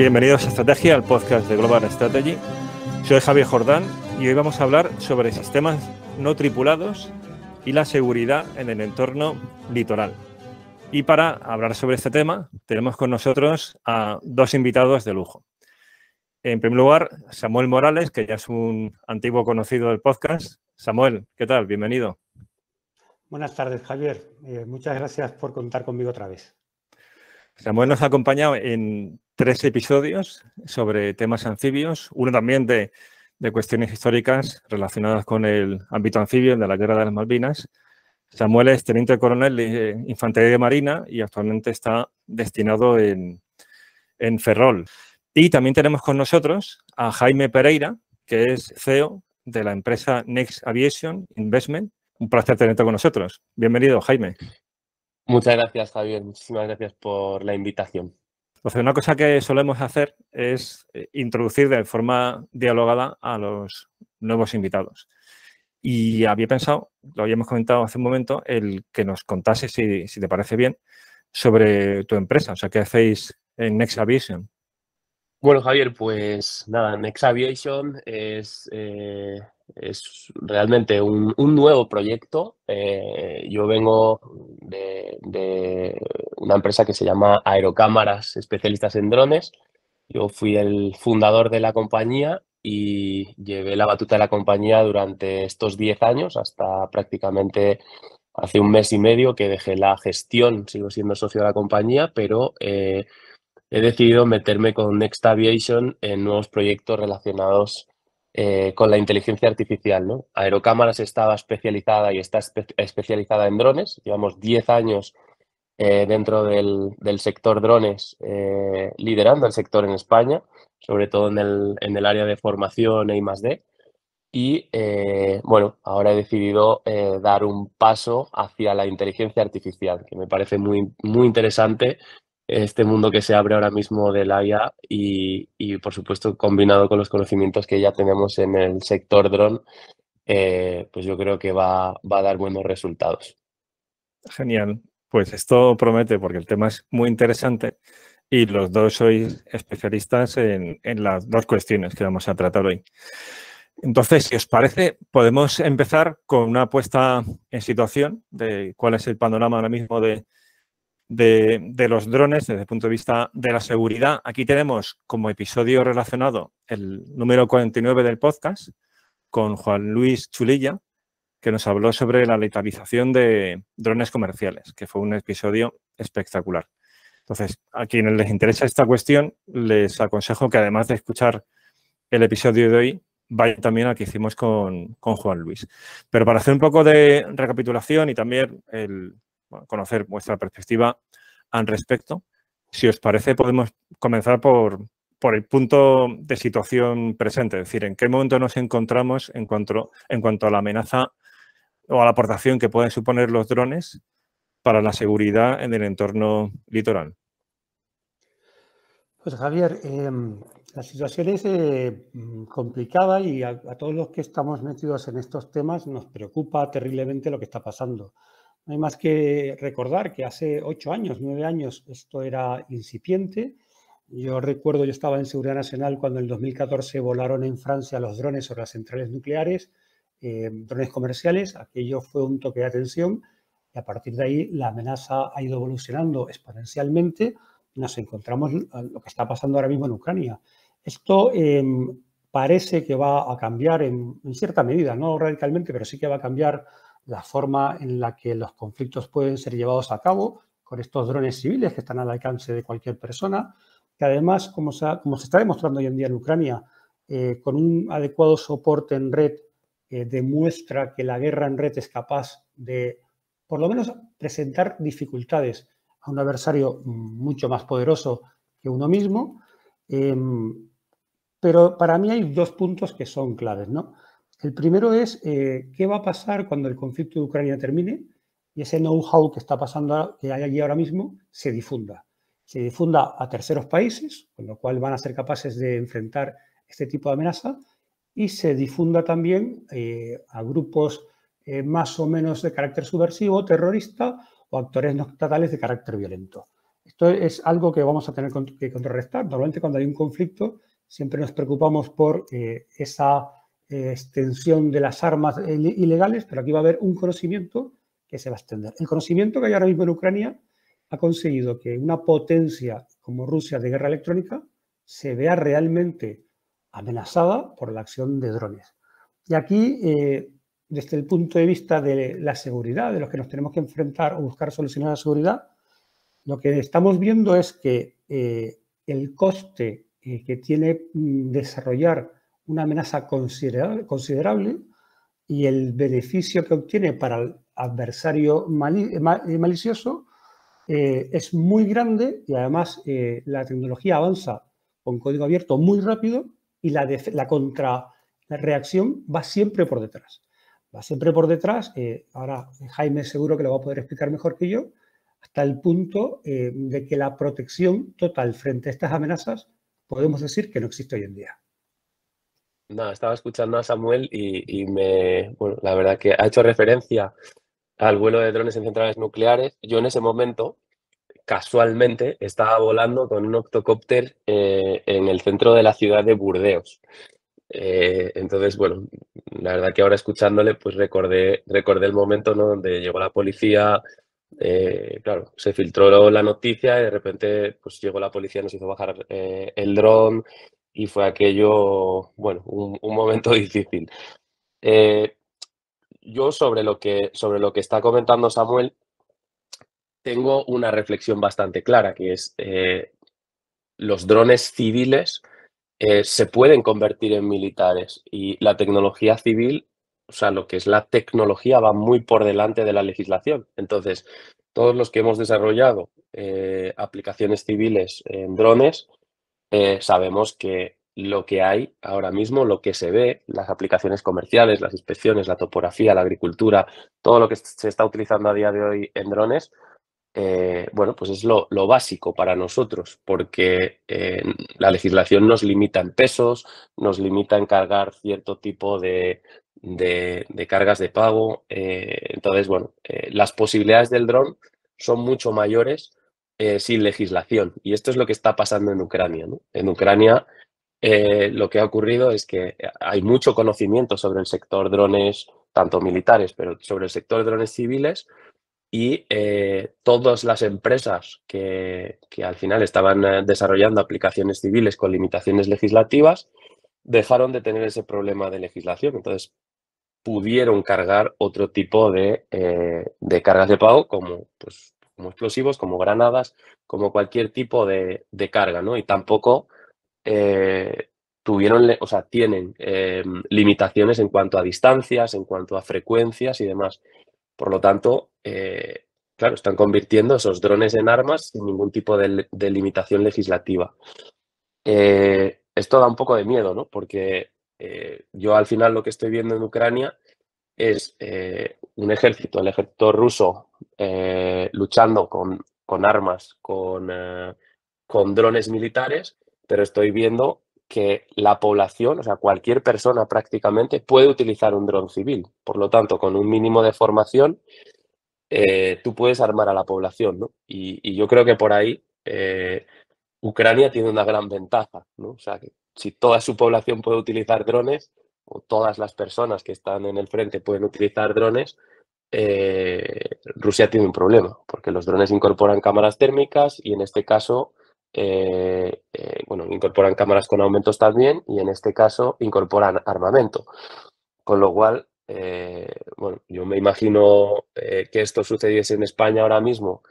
Bienvenidos a Estrategia, el podcast de Global Strategy. Soy Javier Jordán y hoy vamos a hablar sobre sistemas no tripulados y la seguridad en el entorno litoral. Y para hablar sobre este tema tenemos con nosotros a dos invitados de lujo. En primer lugar, Samuel Morales, que ya es un antiguo conocido del podcast. Samuel, ¿qué tal? Bienvenido. Buenas tardes, Javier. Muchas gracias por contar conmigo otra vez. Samuel nos ha acompañado en 3 episodios sobre temas anfibios, uno también de cuestiones históricas relacionadas con el ámbito anfibio de la Guerra de las Malvinas. Samuel es teniente coronel de Infantería de Marina y actualmente está destinado en Ferrol. Y también tenemos con nosotros a Jaime Pereira, que es CEO de la empresa Next Aviation Investment. Un placer tenerte con nosotros. Bienvenido, Jaime. Muchas gracias, Javier. Muchísimas gracias por la invitación. Entonces, una cosa que solemos hacer es introducir de forma dialogada a los nuevos invitados. Y había pensado, lo habíamos comentado hace un momento, el que nos contase, si te parece bien, sobre tu empresa. O sea, ¿qué hacéis en Next Aviation? Bueno, Javier, pues nada, Next Aviation es realmente un nuevo proyecto. Yo vengo de una empresa que se llama Aerocámaras Especialistas en Drones. Yo fui el fundador de la compañía y llevé la batuta de la compañía durante estos 10 años, hasta prácticamente hace un mes y medio que dejé la gestión. Sigo siendo socio de la compañía, pero he decidido meterme con Next Aviation en nuevos proyectos relacionados con la inteligencia artificial, ¿no? Aerocámaras estaba especializada y está especializada en drones. Llevamos 10 años dentro del sector drones, liderando el sector en España, sobre todo en el área de formación e I+D. Y bueno, ahora he decidido dar un paso hacia la inteligencia artificial, que me parece muy, muy interesante este mundo que se abre ahora mismo del IA y por supuesto, combinado con los conocimientos que ya tenemos en el sector dron, pues yo creo que va a dar buenos resultados. Genial. Pues esto promete porque el tema es muy interesante y los dos sois especialistas en las dos cuestiones que vamos a tratar hoy. Entonces, si os parece, podemos empezar con una puesta en situación de cuál es el panorama ahora mismo de los drones desde el punto de vista de la seguridad. Aquí tenemos como episodio relacionado el número 49 del podcast con Juan Luis Chulilla, que nos habló sobre la letalización de drones comerciales, que fue un episodio espectacular. Entonces, a quienes les interesa esta cuestión, les aconsejo que además de escuchar el episodio de hoy, vayan también al que hicimos con Juan Luis. Pero para hacer un poco de recapitulación y también conocer vuestra perspectiva al respecto, si os parece, podemos comenzar por el punto de situación presente, es decir, en qué momento nos encontramos en cuanto a la amenaza o a la aportación que pueden suponer los drones para la seguridad en el entorno litoral. Pues Javier, la situación es complicada y a todos los que estamos metidos en estos temas nos preocupa terriblemente lo que está pasando. No hay más que recordar que hace 8 años, 9 años, esto era incipiente. Yo recuerdo, yo estaba en Seguridad Nacional cuando en el 2014 volaron en Francia los drones sobre las centrales nucleares, drones comerciales. Aquello fue un toque de atención y a partir de ahí la amenaza ha ido evolucionando exponencialmente. Nos encontramos lo que está pasando ahora mismo en Ucrania. Esto parece que va a cambiar en cierta medida, no radicalmente, pero sí que va a cambiar la forma en la que los conflictos pueden ser llevados a cabo con estos drones civiles que están al alcance de cualquier persona, que además, como se está demostrando hoy en día en Ucrania, con un adecuado soporte en red, demuestra que la guerra en red es capaz de, por lo menos, presentar dificultades a un adversario mucho más poderoso que uno mismo. Pero para mí hay 2 puntos que son claves, ¿no? El primero es qué va a pasar cuando el conflicto de Ucrania termine y ese know-how que está pasando, que hay allí ahora mismo, se difunda. Se difunda a terceros países, con lo cual van a ser capaces de enfrentar este tipo de amenaza, y se difunda también a grupos más o menos de carácter subversivo, terrorista o actores no estatales de carácter violento. Entonces, es algo que vamos a tener que contrarrestar. Normalmente cuando hay un conflicto siempre nos preocupamos por esa extensión de las armas ilegales, pero aquí va a haber un conocimiento que se va a extender. El conocimiento que hay ahora mismo en Ucrania ha conseguido que una potencia como Rusia de guerra electrónica se vea realmente amenazada por la acción de drones. Y aquí, desde el punto de vista de la seguridad, de los que nos tenemos que enfrentar o buscar soluciones a la seguridad, lo que estamos viendo es que el coste que tiene desarrollar una amenaza considerable y el beneficio que obtiene para el adversario malicioso es muy grande, y además la tecnología avanza con código abierto muy rápido y la reacción va siempre por detrás. Va siempre por detrás. Ahora Jaime seguro que lo va a poder explicar mejor que yo, hasta el punto de que la protección total frente a estas amenazas podemos decir que no existe hoy en día. No, estaba escuchando a Samuel y bueno, la verdad que ha hecho referencia al vuelo de drones en centrales nucleares. Yo en ese momento, casualmente, estaba volando con un octocópter en el centro de la ciudad de Burdeos. Entonces, bueno, la verdad que ahora escuchándole, pues recordé el momento, ¿no?, donde llegó la policía. Claro, se filtró la noticia y de repente pues llegó la policía, nos hizo bajar el dron y fue aquello, bueno, un momento difícil. Yo sobre lo que está comentando Samuel, tengo una reflexión bastante clara, que es los drones civiles se pueden convertir en militares y la tecnología civil, o sea, lo que es la tecnología va muy por delante de la legislación. Entonces, todos los que hemos desarrollado aplicaciones civiles en drones, sabemos que lo que hay ahora mismo, lo que se ve, las aplicaciones comerciales, las inspecciones, la topografía, la agricultura, todo lo que se está utilizando a día de hoy en drones, bueno, pues es lo básico para nosotros, porque la legislación nos limita en pesos, nos limita en cargar cierto tipo de cargas de pago. Entonces, bueno, las posibilidades del dron son mucho mayores sin legislación. Y esto es lo que está pasando en Ucrania, ¿no? En Ucrania lo que ha ocurrido es que hay mucho conocimiento sobre el sector drones, tanto militares, pero sobre el sector drones civiles. Y todas las empresas que al final estaban desarrollando aplicaciones civiles con limitaciones legislativas dejaron de tener ese problema de legislación. Entonces, pudieron cargar otro tipo de cargas de pago como explosivos, como granadas, como cualquier tipo de carga, ¿no? Y tampoco tienen limitaciones en cuanto a distancias, en cuanto a frecuencias y demás. Por lo tanto, claro, están convirtiendo esos drones en armas sin ningún tipo de limitación legislativa. Esto da un poco de miedo, ¿no? Porque yo al final lo que estoy viendo en Ucrania es un ejército, el ejército ruso, luchando con armas, con drones militares, pero estoy viendo que la población, o sea, cualquier persona prácticamente puede utilizar un dron civil. Por lo tanto, con un mínimo de formación, tú puedes armar a la población, ¿no? Y yo creo que por ahí Ucrania tiene una gran ventaja, ¿no? O sea, que si toda su población puede utilizar drones, o todas las personas que están en el frente pueden utilizar drones, Rusia tiene un problema, porque los drones incorporan cámaras térmicas y en este caso, bueno, incorporan cámaras con aumentos también y en este caso incorporan armamento. Con lo cual, bueno, yo me imagino que esto sucediese en España ahora mismo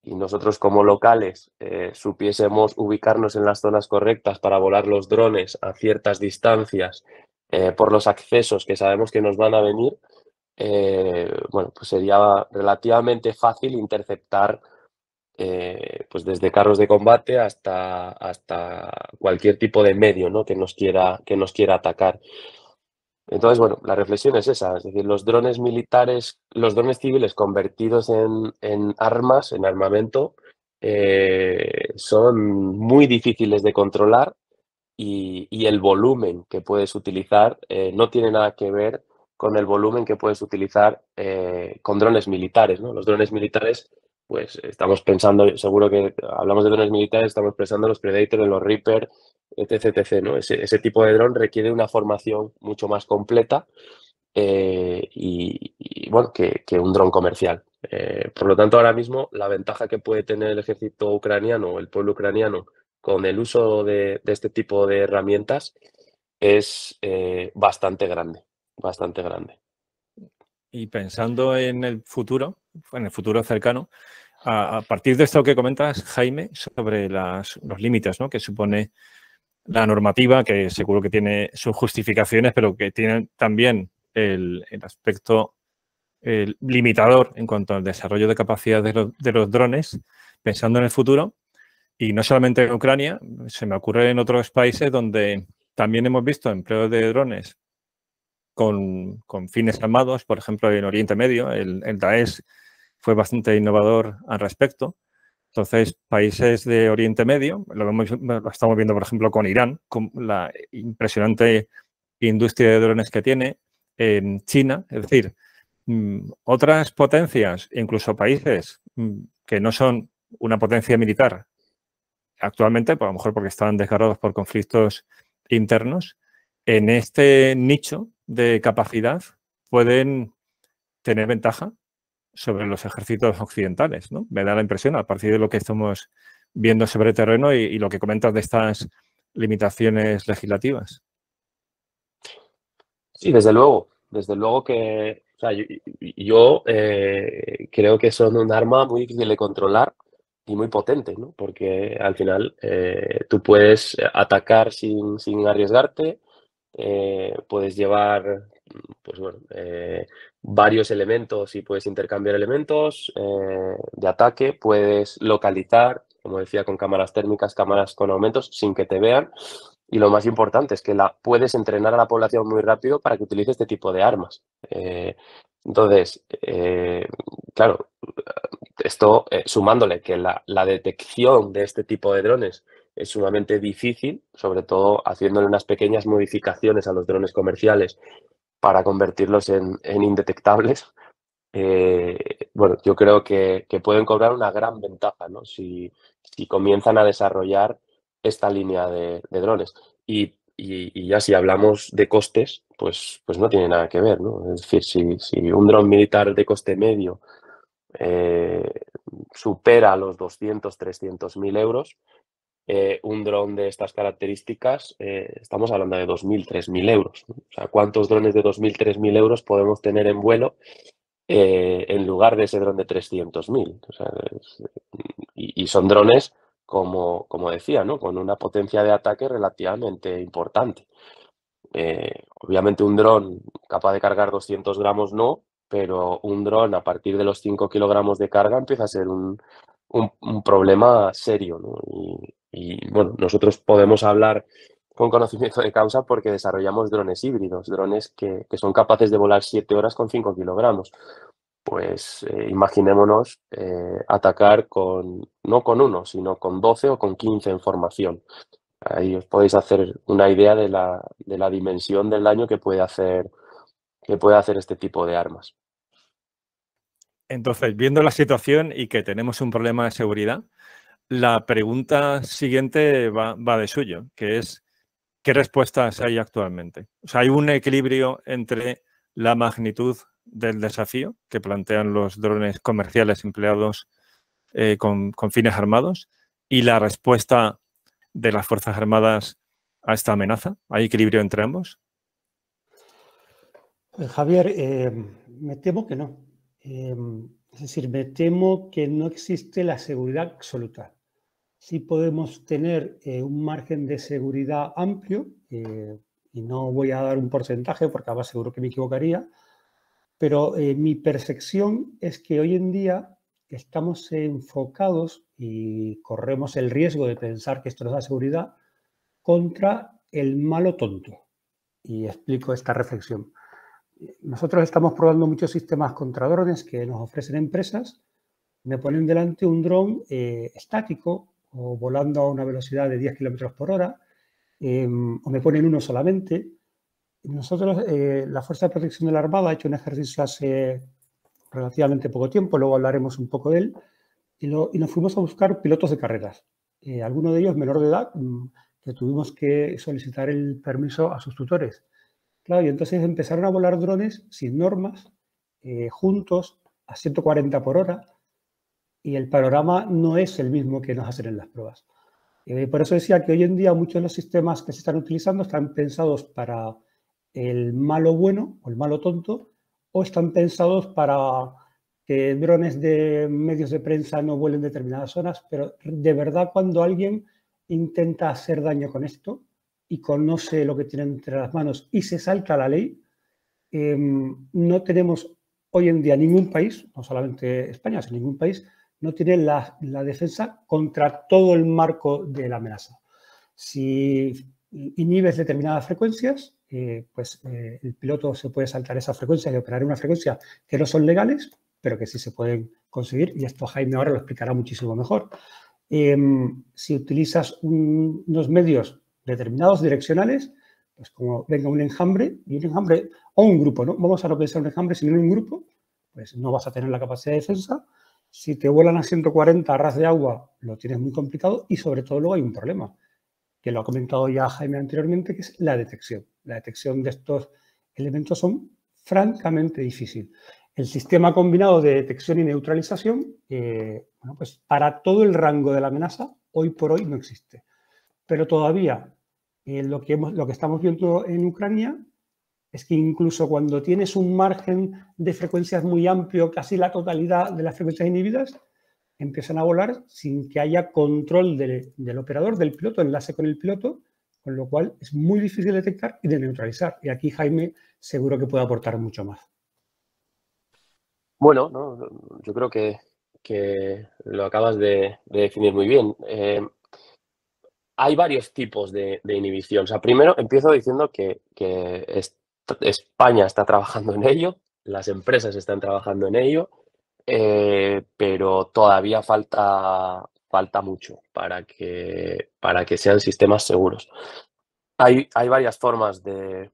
y nosotros como locales supiésemos ubicarnos en las zonas correctas para volar los drones a ciertas distancias por los accesos que sabemos que nos van a venir, bueno, pues sería relativamente fácil interceptar pues desde carros de combate hasta cualquier tipo de medio, ¿no?, que nos quiera atacar. Entonces, bueno, la reflexión es esa, es decir, los drones militares, los drones civiles convertidos en armas, en armamento, son muy difíciles de controlar y el volumen que puedes utilizar no tiene nada que ver con el volumen que puedes utilizar con drones militares, ¿no? Los drones militares pues estamos pensando, seguro que hablamos de drones militares, estamos pensando en los Predator, en los Reaper, etc, etc, ¿no? Ese tipo de dron requiere una formación mucho más completa y, bueno, que un dron comercial. Por lo tanto, ahora mismo la ventaja que puede tener el ejército ucraniano o el pueblo ucraniano con el uso de este tipo de herramientas es bastante grande, bastante grande. Y pensando en el futuro cercano, a partir de esto que comentas, Jaime, sobre los límites, ¿no?, que supone la normativa, que seguro que tiene sus justificaciones, pero que tiene también el aspecto limitador en cuanto al desarrollo de capacidad de los drones, pensando en el futuro, y no solamente en Ucrania, se me ocurre en otros países donde también hemos visto empleo de drones con fines armados, por ejemplo, en Oriente Medio, el Daesh fue bastante innovador al respecto. Entonces, países de Oriente Medio, lo estamos viendo, por ejemplo, con Irán, con la impresionante industria de drones que tiene, en China, es decir, otras potencias, incluso países que no son una potencia militar actualmente, pues a lo mejor porque están desgarrados por conflictos internos, en este nicho de capacidad pueden tener ventaja sobre los ejércitos occidentales, ¿no? Me da la impresión, a partir de lo que estamos viendo sobre terreno y lo que comentas de estas limitaciones legislativas. Sí, desde luego que, o sea, yo creo que son un arma muy difícil de controlar y muy potente, ¿no? Porque al final tú puedes atacar sin arriesgarte, puedes llevar, pues bueno, varios elementos y puedes intercambiar elementos de ataque, puedes localizar, como decía, con cámaras térmicas, cámaras con aumentos, sin que te vean. Y lo más importante es que puedes entrenar a la población muy rápido para que utilice este tipo de armas. Entonces, claro, esto sumándole que la detección de este tipo de drones es sumamente difícil, sobre todo haciéndole unas pequeñas modificaciones a los drones comerciales para convertirlos en indetectables. Bueno, yo creo que pueden cobrar una gran ventaja, ¿no? Si comienzan a desarrollar esta línea de drones. Y ya si hablamos de costes, pues no tiene nada que ver, ¿no? Es decir, si un dron militar de coste medio supera los 200, 300.000 euros, un dron de estas características, estamos hablando de 2.000, 3.000 euros, ¿no? O sea, ¿cuántos drones de 2.000, 3.000 euros podemos tener en vuelo en lugar de ese dron de 300.000? O sea, y son drones, como decía, ¿no?, con una potencia de ataque relativamente importante. Obviamente un dron capaz de cargar 200 gramos no, pero un dron a partir de los 5 kilogramos de carga empieza a ser un problema serio, ¿no? Y bueno, nosotros podemos hablar con conocimiento de causa porque desarrollamos drones híbridos, drones que son capaces de volar 7 horas con 5 kilogramos. Pues imaginémonos atacar no con uno, sino con 12 o con 15 en formación. Ahí os podéis hacer una idea de la dimensión del daño que puede hacer este tipo de armas. Entonces, viendo la situación y que tenemos un problema de seguridad, la pregunta siguiente va de suyo, que es ¿qué respuestas hay actualmente? O sea, ¿hay un equilibrio entre la magnitud del desafío que plantean los drones comerciales empleados con fines armados y la respuesta de las Fuerzas Armadas a esta amenaza? ¿Hay equilibrio entre ambos? Javier, me temo que no. Es decir, me temo que no existe la seguridad absoluta. Sí podemos tener un margen de seguridad amplio, y no voy a dar un porcentaje porque además seguro que me equivocaría, pero mi percepción es que hoy en día estamos enfocados y corremos el riesgo de pensar que esto nos da seguridad contra el malo tonto. Y explico esta reflexión. Nosotros estamos probando muchos sistemas contra drones que nos ofrecen empresas. Me ponen delante un dron estático o volando a una velocidad de 10 kilómetros por hora, o me ponen uno solamente. Nosotros, la Fuerza de Protección de la Armada, ha hecho un ejercicio hace relativamente poco tiempo, luego hablaremos un poco de él, y nos fuimos a buscar pilotos de carreras. Alguno de ellos menor de edad, que tuvimos que solicitar el permiso a sus tutores. Claro, y entonces empezaron a volar drones sin normas, juntos, a 140 por hora, y el panorama no es el mismo que nos hacen en las pruebas. Por eso decía que hoy en día muchos de los sistemas que se están utilizando están pensados para el malo bueno o el malo tonto, o están pensados para que drones de medios de prensa no vuelen determinadas zonas, pero de verdad cuando alguien intenta hacer daño con esto y conoce lo que tiene entre las manos y se salta la ley, no tenemos hoy en día ningún país, no solamente España, sino ningún país, no tiene la defensa contra todo el marco de la amenaza. Si inhibes determinadas frecuencias, el piloto se puede saltar esas frecuencias y operar una frecuencia que no son legales, pero que sí se pueden conseguir, y esto Jaime ahora lo explicará muchísimo mejor. Si utilizas unos medios determinados direccionales, pues como venga un enjambre, o un grupo, ¿no? Vamos a no pensar un enjambre, sino un grupo, pues no vas a tener la capacidad de defensa. Si te vuelan a 140 a ras de agua, lo tienes muy complicado, y sobre todo luego hay un problema, que lo ha comentado ya Jaime anteriormente, que es la detección. La detección de estos elementos son francamente difícil. El sistema combinado de detección y neutralización, bueno, pues para todo el rango de la amenaza, hoy por hoy no existe. Pero todavía lo que estamos viendo en Ucrania es que incluso cuando tienes un margen de frecuencias muy amplio, casi la totalidad de las frecuencias inhibidas, empiezan a volar sin que haya control del operador, del piloto, enlace con el piloto, con lo cual es muy difícil de detectar y de neutralizar. Y aquí Jaime seguro que puede aportar mucho más. Bueno, no, yo creo que lo acabas de definir muy bien. Hay varios tipos de inhibición. O sea, primero empiezo diciendo que España está trabajando en ello, las empresas están trabajando en ello, pero todavía falta mucho para que sean sistemas seguros. Hay varias formas de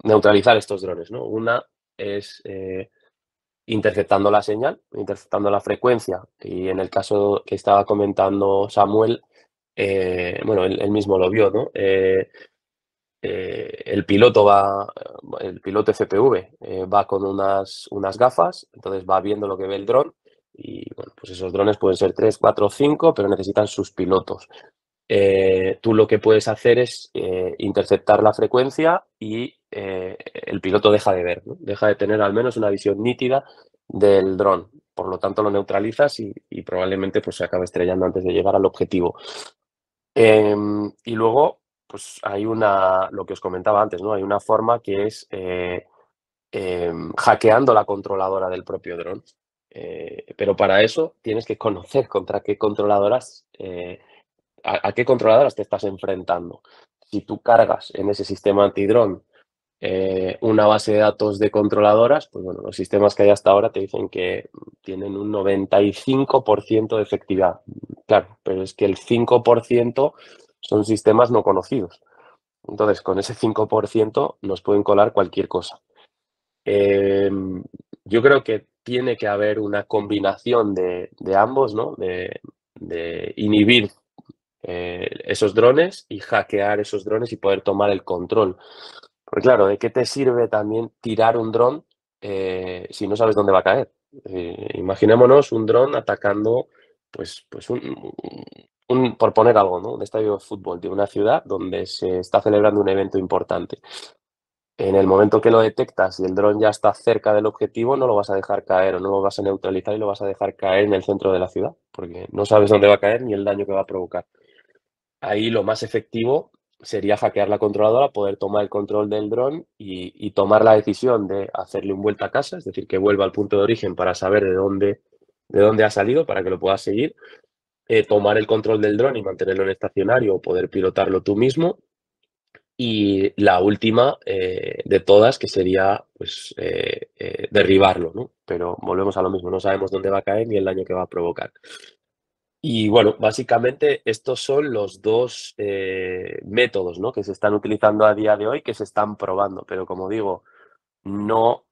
neutralizar estos drones, ¿no? Una es interceptando la señal, interceptando la frecuencia, y en el caso que estaba comentando Samuel, bueno, él mismo lo vio, ¿no? El piloto FPV va con unas gafas, entonces va viendo lo que ve el dron, y bueno, pues esos drones pueden ser 3, 4 o 5, pero necesitan sus pilotos. Tú lo que puedes hacer es interceptar la frecuencia y el piloto deja de ver, ¿no? Deja de tener al menos una visión nítida del dron. Por lo tanto, lo neutralizas y probablemente pues, se acabe estrellando antes de llegar al objetivo. Y luego, pues hay lo que os comentaba antes, ¿no? Hay una forma que es hackeando la controladora del propio dron. Pero para eso tienes que conocer contra qué controladoras a qué controladoras te estás enfrentando. Si tú cargas en ese sistema antidrón una base de datos de controladoras, pues bueno, los sistemas que hay hasta ahora te dicen que tienen un 95% de efectividad. Claro, pero es que el 5% son sistemas no conocidos. Entonces, con ese 5% nos pueden colar cualquier cosa. Yo creo que tiene que haber una combinación de ambos, ¿no? De inhibir esos drones y hackear esos drones y poder tomar el control. Porque claro, ¿de qué te sirve también tirar un dron si no sabes dónde va a caer? Imaginémonos un dron atacando, pues por poner algo, ¿no? Un estadio de fútbol de una ciudad donde se está celebrando un evento importante. En el momento que lo detectas y el dron ya está cerca del objetivo, no lo vas a dejar caer o no lo vas a neutralizar y lo vas a dejar caer en el centro de la ciudad, porque no sabes dónde va a caer ni el daño que va a provocar. Ahí lo más efectivo sería hackear la controladora, poder tomar el control del dron y tomar la decisión de hacerle un vuelta a casa, es decir, que vuelva al punto de origen para saber de dónde ha salido, para que lo puedas seguir, tomar el control del dron y mantenerlo en estacionario o poder pilotarlo tú mismo. Y la última de todas, que sería pues, derribarlo, ¿no? Pero volvemos a lo mismo, no sabemos dónde va a caer ni el daño que va a provocar. Y bueno, básicamente estos son los dos métodos, ¿no? Que se están utilizando a día de hoy, que se están probando, pero como digo, no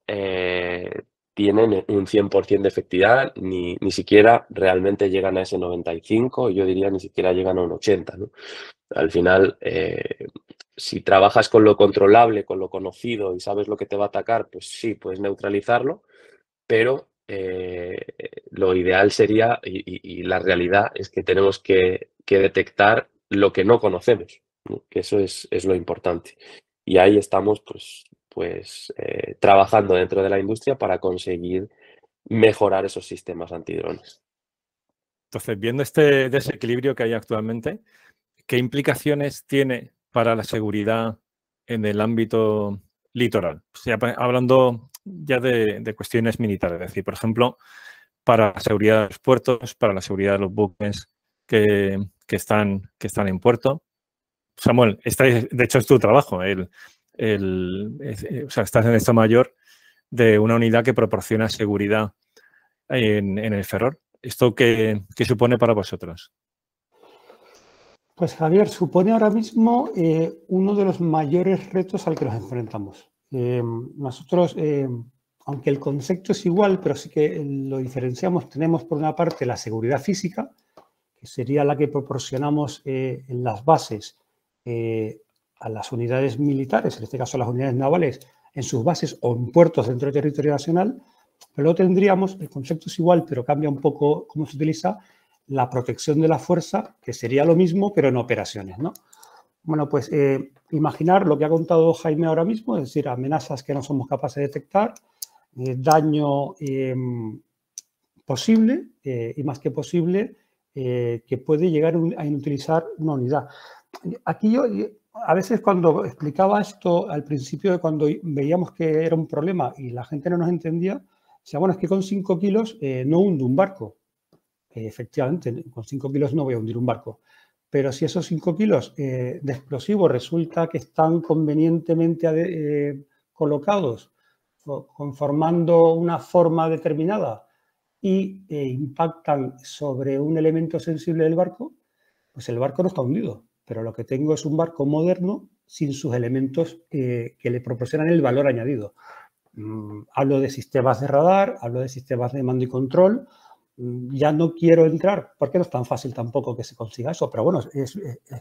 tienen un 100% de efectividad, ni siquiera realmente llegan a ese 95%, yo diría ni siquiera llegan a un 80%, ¿no? Al final, si trabajas con lo controlable, con lo conocido y sabes lo que te va a atacar, pues sí, puedes neutralizarlo, pero lo ideal sería, y la realidad es que tenemos que detectar lo que no conocemos, ¿no? Que eso es lo importante. Y ahí estamos pues trabajando dentro de la industria para conseguir mejorar esos sistemas antidrones. Entonces, viendo este desequilibrio que hay actualmente, ¿qué implicaciones tiene para la seguridad en el ámbito litoral? O sea, hablando ya de cuestiones militares, es decir, por ejemplo, para la seguridad de los puertos, para la seguridad de los buques que están en puerto. Samuel, de hecho es tu trabajo, o sea, estás en Estado Mayor de una unidad que proporciona seguridad en el Ferrol. ¿Esto qué supone para vosotros? Pues Javier, supone ahora mismo uno de los mayores retos al que nos enfrentamos. Nosotros, aunque el concepto es igual, pero sí que lo diferenciamos, tenemos por una parte la seguridad física, que sería la que proporcionamos en las bases a las unidades militares, en este caso a las unidades navales, en sus bases o en puertos dentro del territorio nacional. Pero luego tendríamos, el concepto es igual, pero cambia un poco cómo se utiliza, la protección de la fuerza, que sería lo mismo, pero en operaciones, ¿no? Bueno, pues imaginar lo que ha contado Jaime ahora mismo, es decir, amenazas que no somos capaces de detectar, daño posible y más que posible, que puede llegar a inutilizar una unidad. Aquí yo, a veces cuando explicaba esto al principio, cuando veíamos que era un problema y la gente no nos entendía, decía, bueno, es que con 5 kilos no hundo un barco. Efectivamente, con 5 kilos no voy a hundir un barco. Pero si esos 5 kilos de explosivos resulta que están convenientemente colocados, conformando una forma determinada y impactan sobre un elemento sensible del barco, pues el barco no está hundido. Pero lo que tengo es un barco moderno sin sus elementos que le proporcionan el valor añadido. Hablo de sistemas de radar, hablo de sistemas de mando y control. Ya no quiero entrar, porque no es tan fácil tampoco que se consiga eso, pero bueno,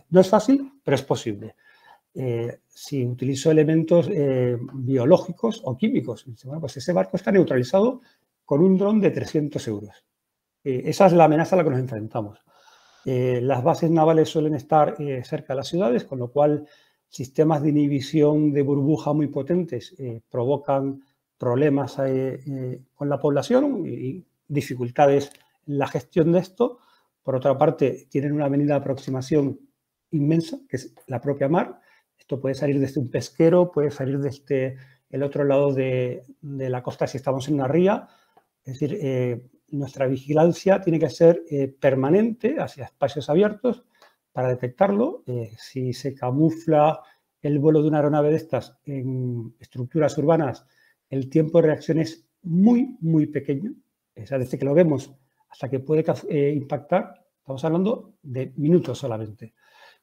no es fácil, pero es posible. Si utilizo elementos biológicos o químicos, bueno, pues ese barco está neutralizado con un dron de 300 euros. Esa es la amenaza a la que nos enfrentamos. Las bases navales suelen estar cerca de las ciudades, con lo cual sistemas de inhibición de burbuja muy potentes provocan problemas con la población y dificultades en la gestión de esto. Por otra parte, tienen una avenida de aproximación inmensa, que es la propia mar. Esto puede salir desde un pesquero, puede salir desde el otro lado de la costa si estamos en una ría. Es decir, nuestra vigilancia tiene que ser permanente hacia espacios abiertos para detectarlo. Si se camufla el vuelo de una aeronave de estas en estructuras urbanas, el tiempo de reacción es muy, muy pequeño. O sea, desde que lo vemos hasta que puede impactar, estamos hablando de minutos solamente.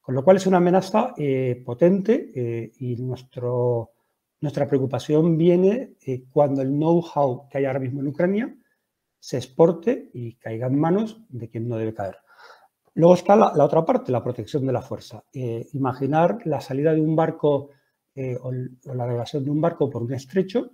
Con lo cual es una amenaza potente y nuestra preocupación viene cuando el know-how que hay ahora mismo en Ucrania se exporte y caiga en manos de quien no debe caer. Luego está la otra parte, la protección de la fuerza. Imaginar la salida de un barco o la navegación de un barco por un estrecho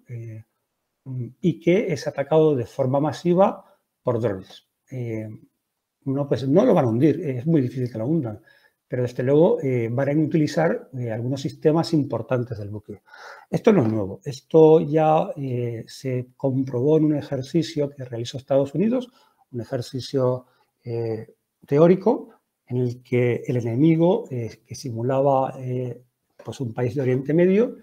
y que es atacado de forma masiva por drones. Pues no lo van a hundir, es muy difícil que lo hundan, pero desde luego van a utilizar algunos sistemas importantes del buque. Esto no es nuevo, esto ya se comprobó en un ejercicio que realizó Estados Unidos, un ejercicio teórico en el que el enemigo, que simulaba pues un país de Oriente Medio,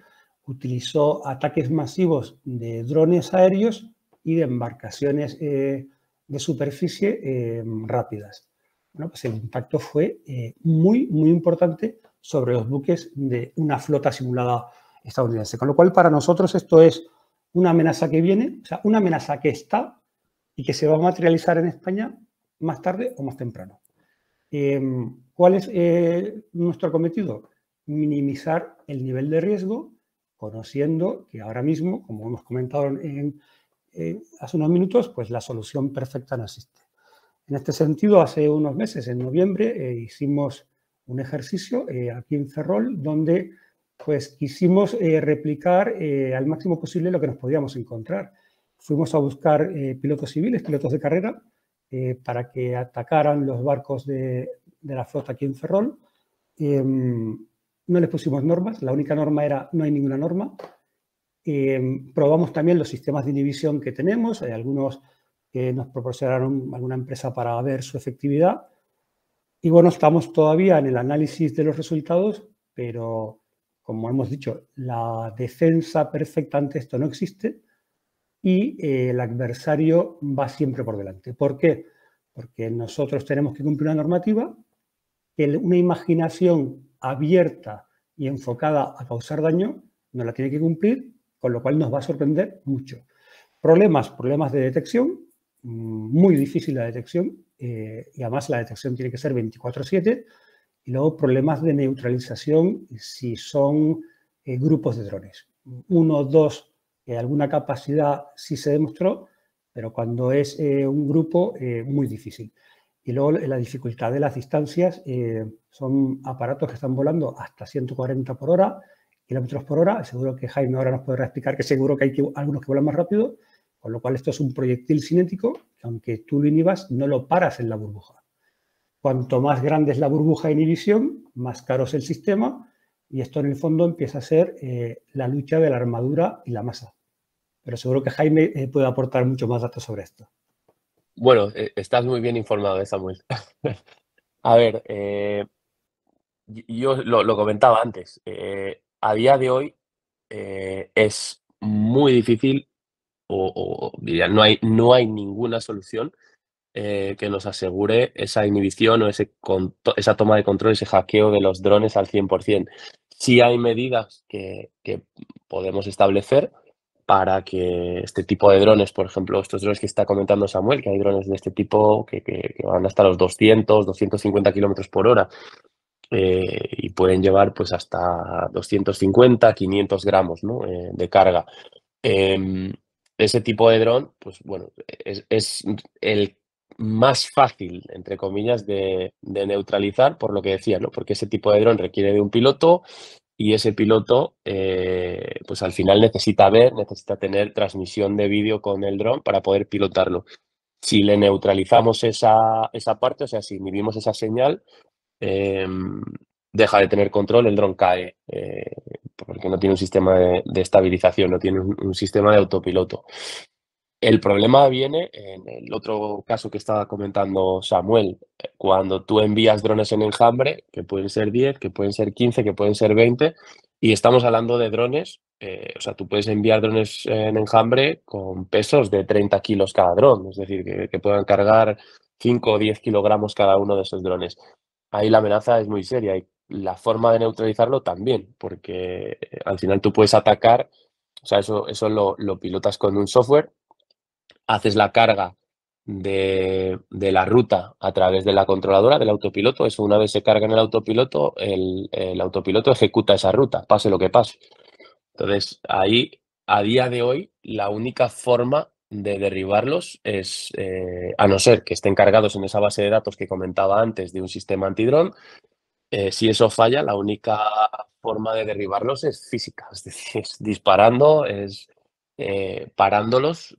utilizó ataques masivos de drones aéreos y de embarcaciones de superficie rápidas. Bueno, pues el impacto fue muy, muy importante sobre los buques de una flota simulada estadounidense. Con lo cual, para nosotros esto es una amenaza que viene, o sea, una amenaza que está y que se va a materializar en España más tarde o más temprano. ¿Cuál es nuestro cometido? Minimizar el nivel de riesgo, conociendo que ahora mismo, como hemos comentado en hace unos minutos, pues la solución perfecta no existe. En este sentido, hace unos meses, en noviembre, hicimos un ejercicio aquí en Ferrol donde pues quisimos replicar al máximo posible lo que nos podíamos encontrar. Fuimos a buscar pilotos civiles, pilotos de carrera, para que atacaran los barcos de la flota aquí en Ferrol. No les pusimos normas, la única norma era no hay ninguna norma. Probamos también los sistemas de inhibición que tenemos, hay algunos que nos proporcionaron alguna empresa para ver su efectividad. Y bueno, estamos todavía en el análisis de los resultados, pero como hemos dicho, la defensa perfecta ante esto no existe y el adversario va siempre por delante. ¿Por qué? Porque nosotros tenemos que cumplir una normativa, que una imaginación abierta y enfocada a causar daño no la tiene que cumplir, con lo cual nos va a sorprender mucho. Problemas de detección, muy difícil la detección, y además la detección tiene que ser 24/7, y luego problemas de neutralización si son grupos de drones. 1 o 2, alguna capacidad sí se demostró, pero cuando es un grupo, muy difícil. Y luego la dificultad de las distancias, son aparatos que están volando hasta 140 por hora, kilómetros por hora. Seguro que Jaime ahora nos podrá explicar que seguro que hay algunos que vuelan más rápido, con lo cual esto es un proyectil cinético que aunque tú lo inhibas, no lo paras en la burbuja. Cuanto más grande es la burbuja de inhibición, más caro es el sistema, y esto en el fondo empieza a ser la lucha de la armadura y la masa. Pero seguro que Jaime puede aportar mucho más datos sobre esto. Bueno, estás muy bien informado, Samuel. A ver, yo lo comentaba antes. A día de hoy es muy difícil o diría, no hay ninguna solución que nos asegure esa inhibición o esa toma de control, ese hackeo de los drones al 100%. Sí hay medidas que podemos establecer para que este tipo de drones, por ejemplo, estos drones que está comentando Samuel, que hay drones de este tipo que van hasta los 200, 250 kilómetros por hora y pueden llevar pues hasta 250, 500 gramos, ¿no? De carga. Ese tipo de dron, pues bueno, es el más fácil, entre comillas, de neutralizar, por lo que decía, ¿no? Porque ese tipo de dron requiere de un piloto y ese piloto, pues al final necesita tener transmisión de vídeo con el dron para poder pilotarlo. Si le neutralizamos esa parte, o sea, si inhibimos esa señal, deja de tener control, el dron cae, porque no tiene un sistema de estabilización, no tiene un sistema de autopiloto. El problema viene en el otro caso que estaba comentando Samuel, cuando tú envías drones en enjambre, que pueden ser 10, que pueden ser 15, que pueden ser 20, y estamos hablando de drones, o sea, tú puedes enviar drones en enjambre con pesos de 30 kilos cada dron, es decir, que puedan cargar 5 o 10 kilogramos cada uno de esos drones. Ahí la amenaza es muy seria y la forma de neutralizarlo también, porque al final tú puedes atacar, o sea, eso lo pilotas con un software, haces la carga de la ruta a través de la controladora del autopiloto. Eso, una vez se carga en el autopiloto, el autopiloto ejecuta esa ruta, pase lo que pase. Entonces, ahí, a día de hoy, la única forma de derribarlos es, a no ser que estén cargados en esa base de datos que comentaba antes de un sistema antidrón, si eso falla, la única forma de derribarlos es física, es decir, es disparando, es parándolos,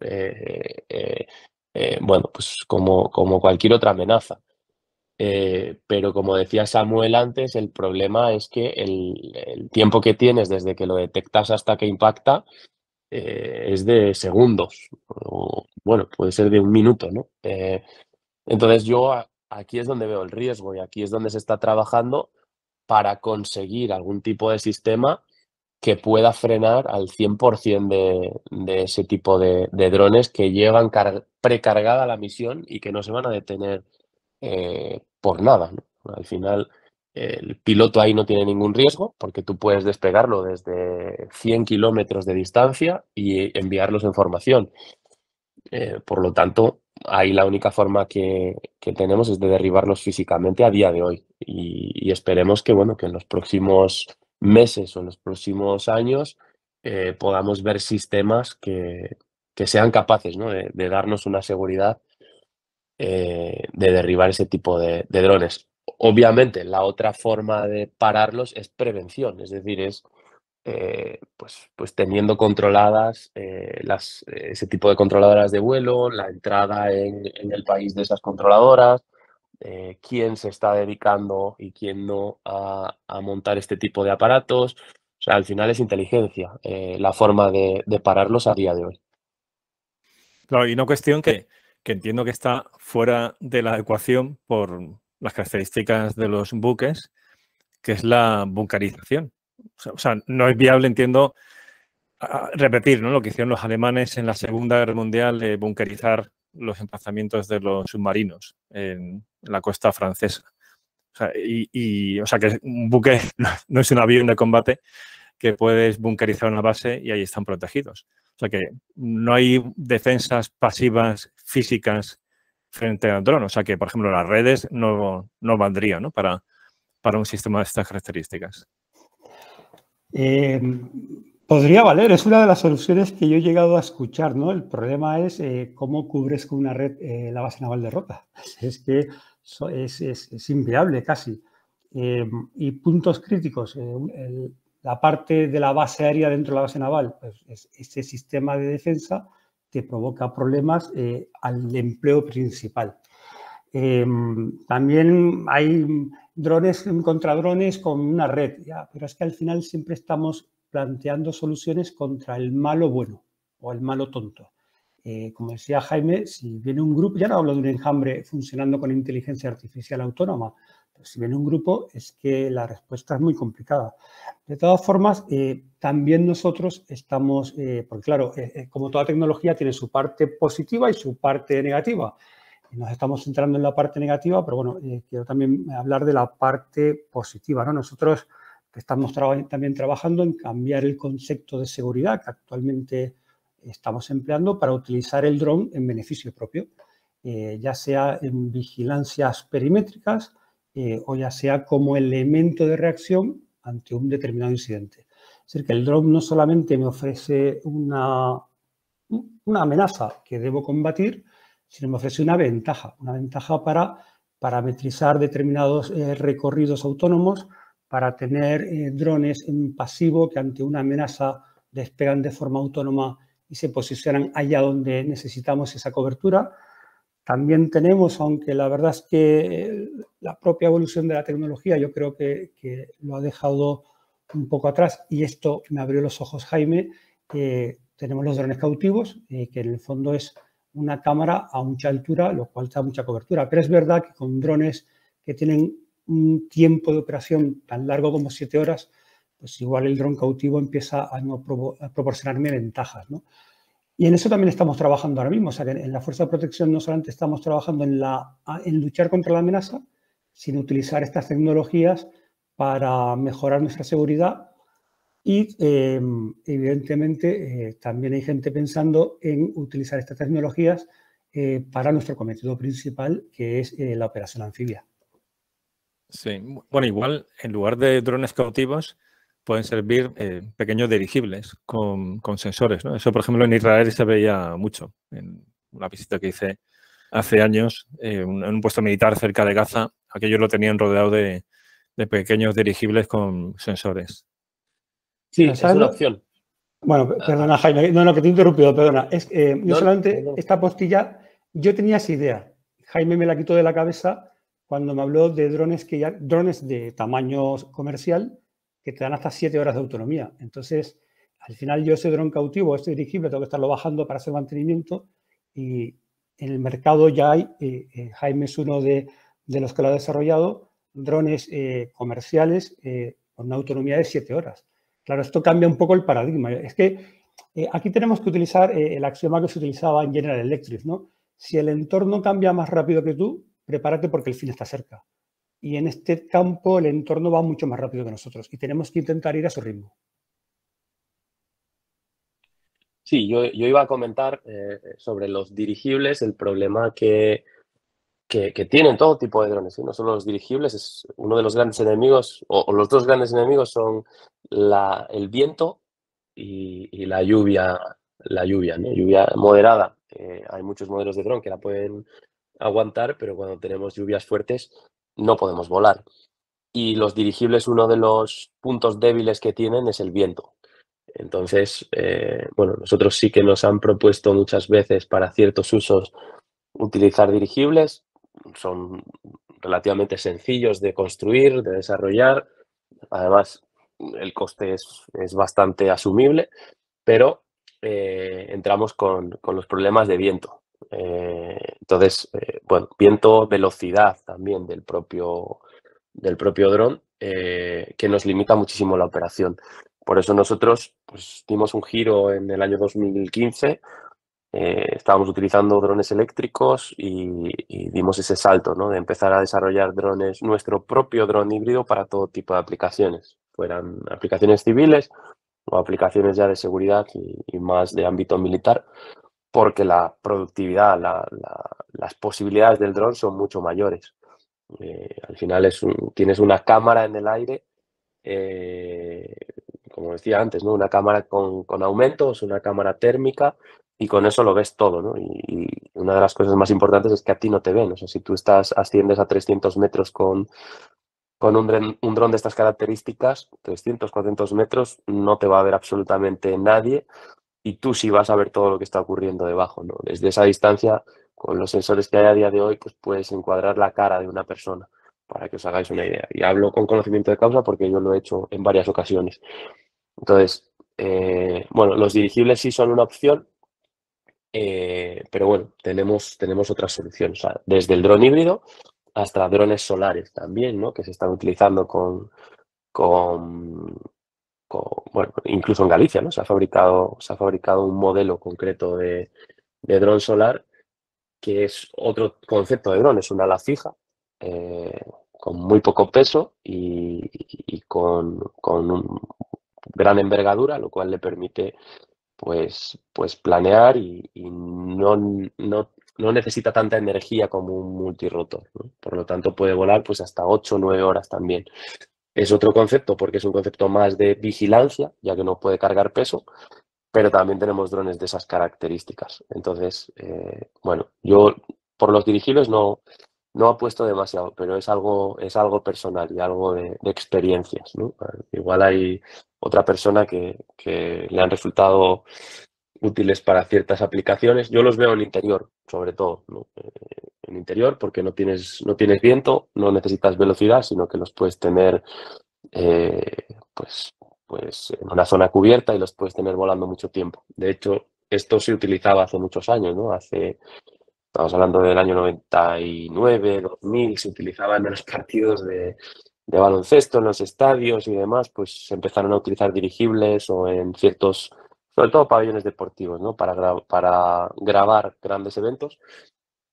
bueno, pues como cualquier otra amenaza. Pero como decía Samuel antes, el problema es que el tiempo que tienes desde que lo detectas hasta que impacta es de segundos, o bueno, puede ser de un minuto, ¿no? Entonces aquí es donde veo el riesgo y aquí es donde se está trabajando para conseguir algún tipo de sistema que pueda frenar al 100% de ese tipo de drones que llevan precargada la misión y que no se van a detener por nada, ¿no? Al final, el piloto ahí no tiene ningún riesgo porque tú puedes despegarlo desde 100 kilómetros de distancia y enviarlos en formación. Por lo tanto, ahí la única forma que tenemos es de derribarlos físicamente a día de hoy y esperemos que, bueno, que en los próximos meses o en los próximos años podamos ver sistemas que que sean capaces, ¿no? de darnos una seguridad de derribar ese tipo de drones. Obviamente, la otra forma de pararlos es prevención, es decir, es pues teniendo controladas ese tipo de controladoras de vuelo, la entrada en el país de esas controladoras, quién se está dedicando y quién no a montar este tipo de aparatos. O sea, al final es inteligencia la forma de pararlos a día de hoy. Claro, y una cuestión que entiendo que está fuera de la ecuación por las características de los buques, que es la bunkerización. O sea, no es viable, entiendo, repetir, ¿no?, lo que hicieron los alemanes en la Segunda Guerra Mundial, de bunkerizar los emplazamientos de los submarinos en la costa francesa. O sea, o sea, que un buque no es un avión de combate que puedes bunkerizar una base y ahí están protegidos. O sea que no hay defensas pasivas físicas frente al dron. O sea que, por ejemplo, las redes no valdrían, ¿no?, para un sistema de estas características. Podría valer, es una de las soluciones que yo he llegado a escuchar, ¿no? El problema es cómo cubres con una red la base naval de Rota. Es que es inviable casi. Y puntos críticos, la parte de la base aérea dentro de la base naval, pues ese sistema de defensa te provoca problemas al empleo principal. También hay drones contra drones con una red, ya, pero es que al final siempre estamos planteando soluciones contra el malo bueno o el malo tonto. Como decía Jaime, si viene un grupo, ya no hablo de un enjambre funcionando con inteligencia artificial autónoma, pero si viene un grupo es que la respuesta es muy complicada. De todas formas, también nosotros estamos, porque claro, como toda tecnología tiene su parte positiva y su parte negativa. Nos estamos centrando en la parte negativa, pero bueno, quiero también hablar de la parte positiva, ¿no? Nosotros estamos también trabajando en cambiar el concepto de seguridad que actualmente estamos empleando para utilizar el dron en beneficio propio, ya sea en vigilancias perimétricas o ya sea como elemento de reacción ante un determinado incidente. Es decir, que el dron no solamente me ofrece una amenaza que debo combatir, sino me ofrece una ventaja para parametrizar determinados recorridos autónomos, para tener drones en pasivo que ante una amenaza despegan de forma autónoma y se posicionan allá donde necesitamos esa cobertura. También tenemos, aunque la verdad es que la propia evolución de la tecnología yo creo que lo ha dejado un poco atrás, y esto me abrió los ojos Jaime, tenemos los drones cautivos, que en el fondo es una cámara a mucha altura, lo cual da mucha cobertura. Pero es verdad que con drones que tienen un tiempo de operación tan largo como 7 horas, pues igual el dron cautivo empieza a proporcionarme ventajas, ¿no? Y en eso también estamos trabajando ahora mismo. O sea, que en la Fuerza de Protección no solamente estamos trabajando en luchar contra la amenaza, sino utilizar estas tecnologías para mejorar nuestra seguridad. Y evidentemente también hay gente pensando en utilizar estas tecnologías para nuestro cometido principal, que es la operación anfibia. Sí, bueno, igual en lugar de drones cautivos pueden servir pequeños dirigibles con sensores, ¿no? Eso, por ejemplo, en Israel se veía mucho. En una visita que hice hace años en un puesto militar cerca de Gaza, aquello lo tenían rodeado de pequeños dirigibles con sensores. Sí, es una opción. Bueno, perdona, Jaime, no, que te he interrumpido, perdona. Yo solamente esta postilla, yo tenía esa idea. Jaime me la quitó de la cabeza cuando me habló de drones drones de tamaño comercial que te dan hasta 7 horas de autonomía. Entonces, al final yo ese dron cautivo, este dirigible, tengo que estarlo bajando para hacer mantenimiento, y en el mercado ya hay, Jaime es uno de los que lo ha desarrollado, drones comerciales con una autonomía de 7 horas. Claro, esto cambia un poco el paradigma. Es que aquí tenemos que utilizar el axioma que se utilizaba en General Electric, ¿no? Si el entorno cambia más rápido que tú, prepárate porque el fin está cerca. Y en este campo el entorno va mucho más rápido que nosotros y tenemos que intentar ir a su ritmo. Sí, yo iba a comentar sobre los dirigibles, el problema que tienen todo tipo de drones, ¿sí? No solo los dirigibles, es uno de los grandes enemigos, o los dos grandes enemigos son el viento y la lluvia la lluvia, ¿no? Lluvia moderada. Hay muchos modelos de dron que la pueden aguantar, pero cuando tenemos lluvias fuertes no podemos volar. Y los dirigibles, uno de los puntos débiles que tienen es el viento. Entonces, bueno, nosotros sí que nos han propuesto muchas veces para ciertos usos utilizar dirigibles. Son relativamente sencillos de construir, de desarrollar. Además, el coste es bastante asumible, pero entramos con los problemas de viento. Entonces, bueno, viento, velocidad también del propio dron, que nos limita muchísimo la operación. Por eso nosotros pues, dimos un giro en el año 2015. Estábamos utilizando drones eléctricos y dimos ese salto, ¿no? De empezar a desarrollar drones, nuestro propio dron híbrido para todo tipo de aplicaciones, fueran aplicaciones civiles o aplicaciones ya de seguridad y más de ámbito militar, porque la productividad, las posibilidades del dron son mucho mayores. Al final tienes una cámara en el aire, como decía antes, ¿no? Una cámara con aumentos, una cámara térmica, y con eso lo ves todo, ¿no? Y una de las cosas más importantes es que a ti no te ven. O sea, si tú asciendes a 300 metros con un dron de estas características, 300, 400 metros, no te va a ver absolutamente nadie, y tú sí vas a ver todo lo que está ocurriendo debajo, ¿no? Desde esa distancia, con los sensores que hay a día de hoy, pues puedes encuadrar la cara de una persona, para que os hagáis una idea. Y hablo con conocimiento de causa porque yo lo he hecho en varias ocasiones. Entonces, bueno, los dirigibles sí son una opción, pero bueno, tenemos otras soluciones. O sea, desde el dron híbrido hasta drones solares también, ¿no? Que se están utilizando bueno, incluso en Galicia, ¿no? Se ha fabricado un modelo concreto de dron solar, que es otro concepto de dron, es una ala fija, con muy poco peso y con gran envergadura, lo cual le permite pues planear y no necesita tanta energía como un multirotor, ¿no? Por lo tanto, puede volar pues hasta 8 o 9 horas también. Es otro concepto porque es un concepto más de vigilancia, ya que no puede cargar peso, pero también tenemos drones de esas características. Entonces, bueno, yo por los dirigibles no apuesto demasiado, pero es algo personal y algo de experiencias, ¿no? Igual hay otra persona que le han resultado útiles para ciertas aplicaciones. Yo los veo en interior, sobre todo, ¿no? En interior, porque no tienes viento, no necesitas velocidad, sino que los puedes tener eh, pues, pues en una zona cubierta y los puedes tener volando mucho tiempo. De hecho, esto se utilizaba hace muchos años, ¿no? Estamos hablando del año 99, 2000, se utilizaban en los partidos de baloncesto, en los estadios y demás, pues se empezaron a utilizar dirigibles o en ciertos, sobre todo pabellones deportivos, ¿no? Para grabar grandes eventos,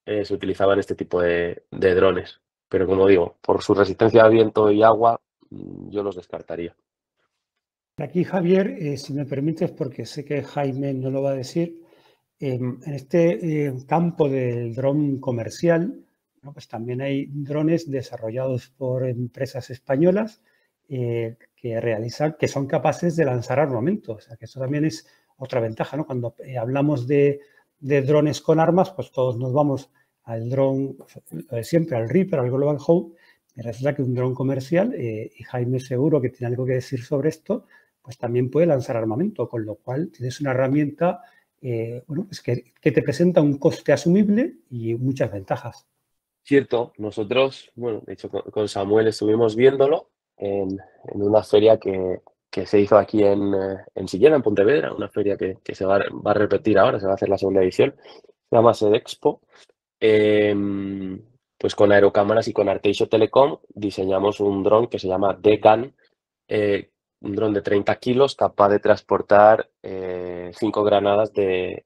se utilizaban este tipo de drones. Pero como digo, por su resistencia a viento y agua, yo los descartaría. Aquí, Javier, si me permites, porque sé que Jaime no lo va a decir, en este campo del dron comercial, ¿no? Pues también hay drones desarrollados por empresas españolas que son capaces de lanzar armamento. O sea, que eso también es otra ventaja, ¿no? Cuando hablamos de drones con armas, pues todos nos vamos al dron, siempre al Reaper, al Global Hawk, y resulta que un dron comercial, y Jaime seguro que tiene algo que decir sobre esto, pues también puede lanzar armamento, con lo cual tienes una herramienta bueno, pues que te presenta un coste asumible y muchas ventajas. Cierto, nosotros, bueno, de hecho con Samuel estuvimos viéndolo en una feria que se hizo aquí en Sillena, en Pontevedra, una feria que se va a repetir ahora, se va a hacer la segunda edición, se llama Sedexpo. Pues con Aerocámaras y con Arteixo Telecom diseñamos un dron que se llama D-GAN, un dron de 30 kilos capaz de transportar 5 granadas de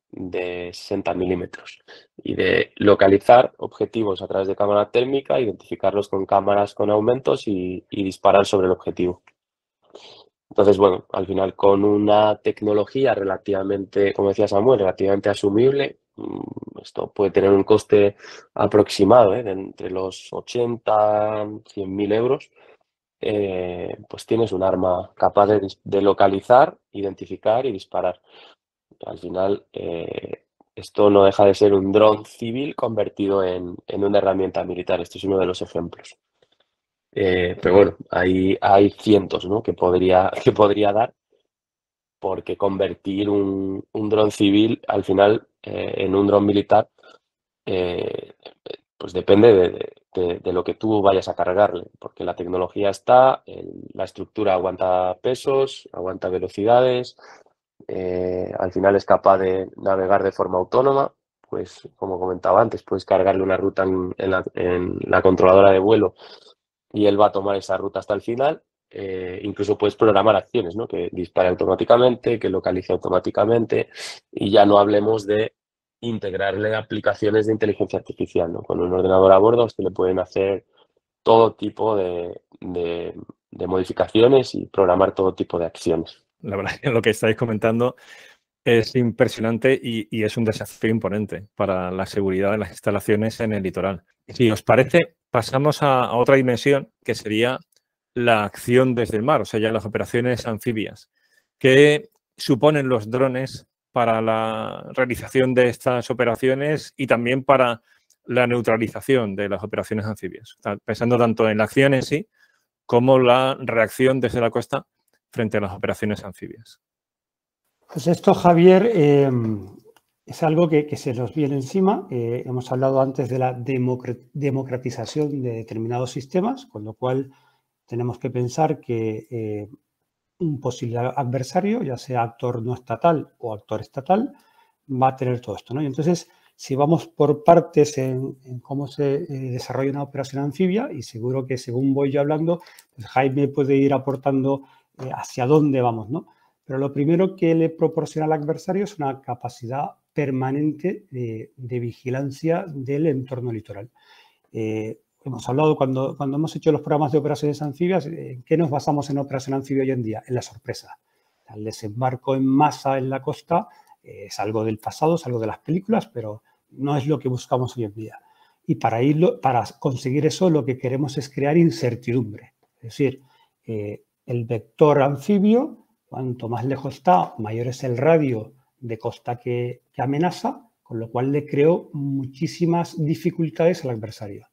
60 milímetros y de localizar objetivos a través de cámara térmica, identificarlos con cámaras con aumentos y disparar sobre el objetivo. Entonces, bueno, al final con una tecnología relativamente, como decía Samuel, relativamente asumible, esto puede tener un coste aproximado de entre los 80 100.000 euros, pues tienes un arma capaz de localizar, identificar y disparar. Al final, esto no deja de ser un dron civil convertido en una herramienta militar. Este es uno de los ejemplos. Pero bueno, hay cientos, ¿no?, que podría dar, porque convertir un dron civil al final en un dron militar, pues depende de lo que tú vayas a cargarle, porque la tecnología está, la estructura aguanta pesos, aguanta velocidades, al final es capaz de navegar de forma autónoma. Pues como comentaba antes, puedes cargarle una ruta en la controladora de vuelo y él va a tomar esa ruta hasta el final. Incluso puedes programar acciones, ¿no?, que dispare automáticamente, que localice automáticamente, y ya no hablemos de integrarle aplicaciones de inteligencia artificial, ¿no? Con un ordenador a bordo se le pueden hacer todo tipo de modificaciones y programar todo tipo de acciones. La verdad es que lo que estáis comentando es impresionante y es un desafío imponente para la seguridad de las instalaciones en el litoral. Si os parece, pasamos a otra dimensión, que sería la acción desde el mar, o sea, ya las operaciones anfibias. ¿Qué suponen los drones para la realización de estas operaciones y también para la neutralización de las operaciones anfibias? O sea, pensando tanto en la acción en sí como la reacción desde la costa frente a las operaciones anfibias. Pues esto, Javier, es algo que se nos viene encima. Hemos hablado antes de la democratización de determinados sistemas, con lo cual tenemos que pensar que un posible adversario, ya sea actor no estatal o actor estatal, va a tener todo esto, ¿no? Y entonces, si vamos por partes en cómo se desarrolla una operación anfibia, y seguro que según voy yo hablando, pues Jaime puede ir aportando hacia dónde vamos, ¿no? Pero lo primero que le proporciona al adversario es una capacidad permanente de vigilancia del entorno litoral. Hemos hablado cuando hemos hecho los programas de operaciones anfibias, ¿en qué nos basamos en operación anfibia hoy en día? En la sorpresa. El desembarco en masa en la costa es algo del pasado, es algo de las películas, pero no es lo que buscamos hoy en día. Y para conseguir eso, lo que queremos es crear incertidumbre. Es decir, el vector anfibio, cuanto más lejos está, mayor es el radio de costa que amenaza, con lo cual le creo muchísimas dificultades al adversario.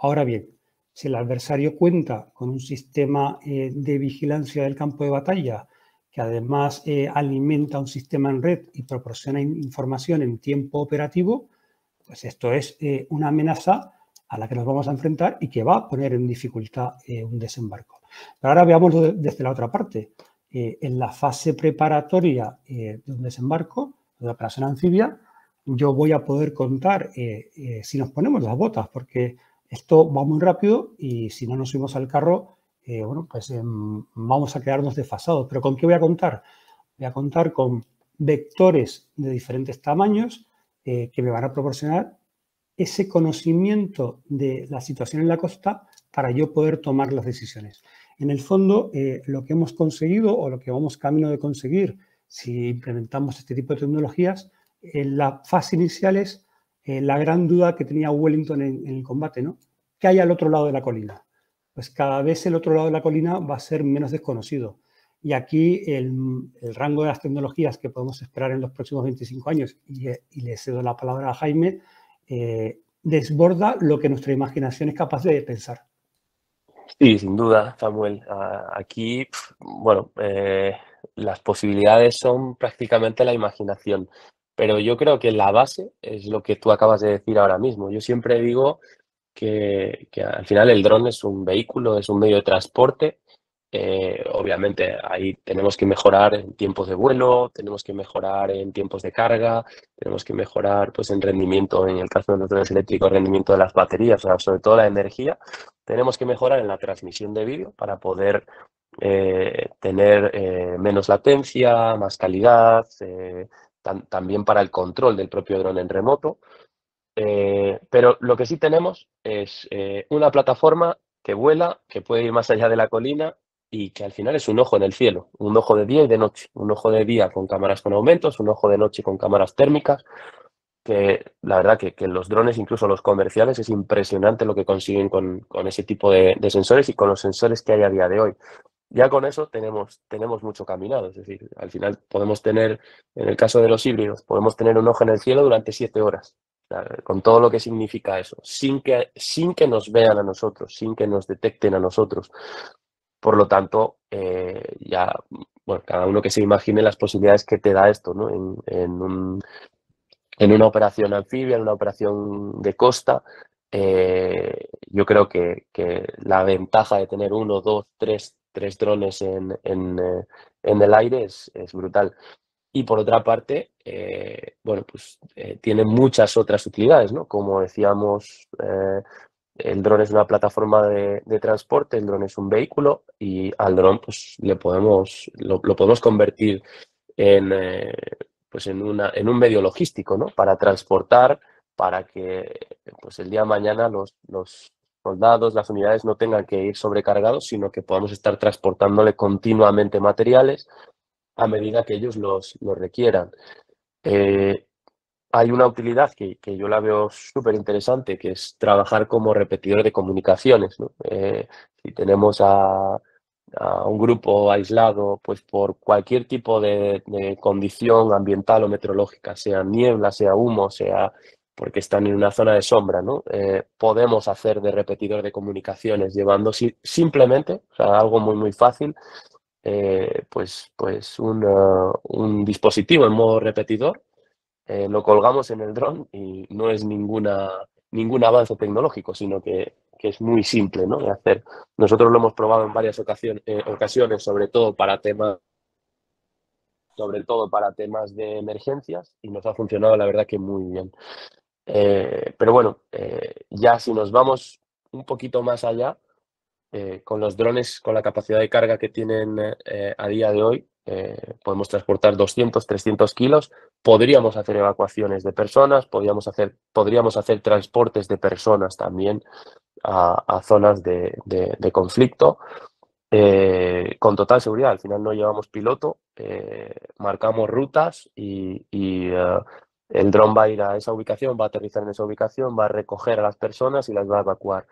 Ahora bien, si el adversario cuenta con un sistema de vigilancia del campo de batalla que además alimenta un sistema en red y proporciona información en tiempo operativo, pues esto es una amenaza a la que nos vamos a enfrentar y que va a poner en dificultad un desembarco. Pero ahora veámoslo desde la otra parte. En la fase preparatoria de un desembarco, de la operación anfibia, yo voy a poder contar si nos ponemos las botas, porque esto va muy rápido y si no nos subimos al carro, bueno, pues vamos a quedarnos desfasados. ¿Pero con qué voy a contar? Voy a contar con vectores de diferentes tamaños que me van a proporcionar ese conocimiento de la situación en la costa para yo poder tomar las decisiones. En el fondo, lo que hemos conseguido o lo que vamos camino de conseguir si implementamos este tipo de tecnologías, en la fase inicial es la gran duda que tenía Wellington en el combate, ¿no? ¿Qué hay al otro lado de la colina? Pues cada vez el otro lado de la colina va a ser menos desconocido. Y aquí el rango de las tecnologías que podemos esperar en los próximos 25 años, y le cedo la palabra a Jaime, desborda lo que nuestra imaginación es capaz de pensar. Sí, sin duda, Samuel. Aquí, bueno, las posibilidades son prácticamente la imaginación, pero yo creo que la base es lo que tú acabas de decir ahora mismo. Yo siempre digo que al final el dron es un vehículo, es un medio de transporte. Obviamente ahí tenemos que mejorar en tiempos de vuelo, tenemos que mejorar en tiempos de carga, tenemos que mejorar pues en rendimiento, en el caso de los drones eléctricos, rendimiento de las baterías, o sea, sobre todo la energía. Tenemos que mejorar en la transmisión de vídeo para poder tener menos latencia, más calidad, también para el control del propio dron en remoto. Pero lo que sí tenemos es una plataforma que vuela, que puede ir más allá de la colina y que al final es un ojo en el cielo, un ojo de día y de noche, un ojo de día con cámaras con aumentos, un ojo de noche con cámaras térmicas, que la verdad que los drones, incluso los comerciales, es impresionante lo que consiguen con ese tipo de sensores y con los sensores que hay a día de hoy. ya con eso tenemos mucho caminado. Es decir, al final podemos tener, en el caso de los híbridos, podemos tener un ojo en el cielo durante 7 horas, o sea, con todo lo que significa eso, sin que nos vean a nosotros, sin que nos detecten a nosotros. Por lo tanto, ya, bueno, cada uno que se imagine las posibilidades que te da esto, ¿no? En una operación anfibia, en una operación de costa, yo creo que la ventaja de tener 1, 2, 3 drones en el aire es brutal. Y por otra parte, bueno, pues tiene muchas otras utilidades, ¿no? Como decíamos, el dron es una plataforma de transporte, el dron es un vehículo y al dron pues lo podemos convertir en, pues en un medio logístico, ¿no? Para transportar, para que pues el día de mañana los soldados, las unidades no tengan que ir sobrecargados, sino que podamos estar transportándole continuamente materiales a medida que ellos los requieran. Hay una utilidad que yo la veo súper interesante, que es trabajar como repetidor de comunicaciones, ¿no? Si tenemos a un grupo aislado, pues por cualquier tipo de condición ambiental o meteorológica, sea niebla, sea humo, sea porque están en una zona de sombra, ¿no? Podemos hacer de repetidor de comunicaciones llevando simplemente, o sea, algo muy fácil, pues un dispositivo en modo repetidor, lo colgamos en el dron y no es ningún avance tecnológico, sino que es muy simple, ¿no?, de hacer. Nosotros lo hemos probado en varias ocasiones, sobre todo para temas de emergencias, y nos ha funcionado, la verdad, que muy bien. Pero bueno, ya si nos vamos un poquito más allá, con los drones, con la capacidad de carga que tienen a día de hoy, podemos transportar 200, 300 kilos, podríamos hacer evacuaciones de personas, podríamos hacer transportes de personas también a zonas de conflicto, con total seguridad. Al final no llevamos piloto, marcamos rutas y el dron va a ir a esa ubicación, va a aterrizar en esa ubicación, va a recoger a las personas y las va a evacuar.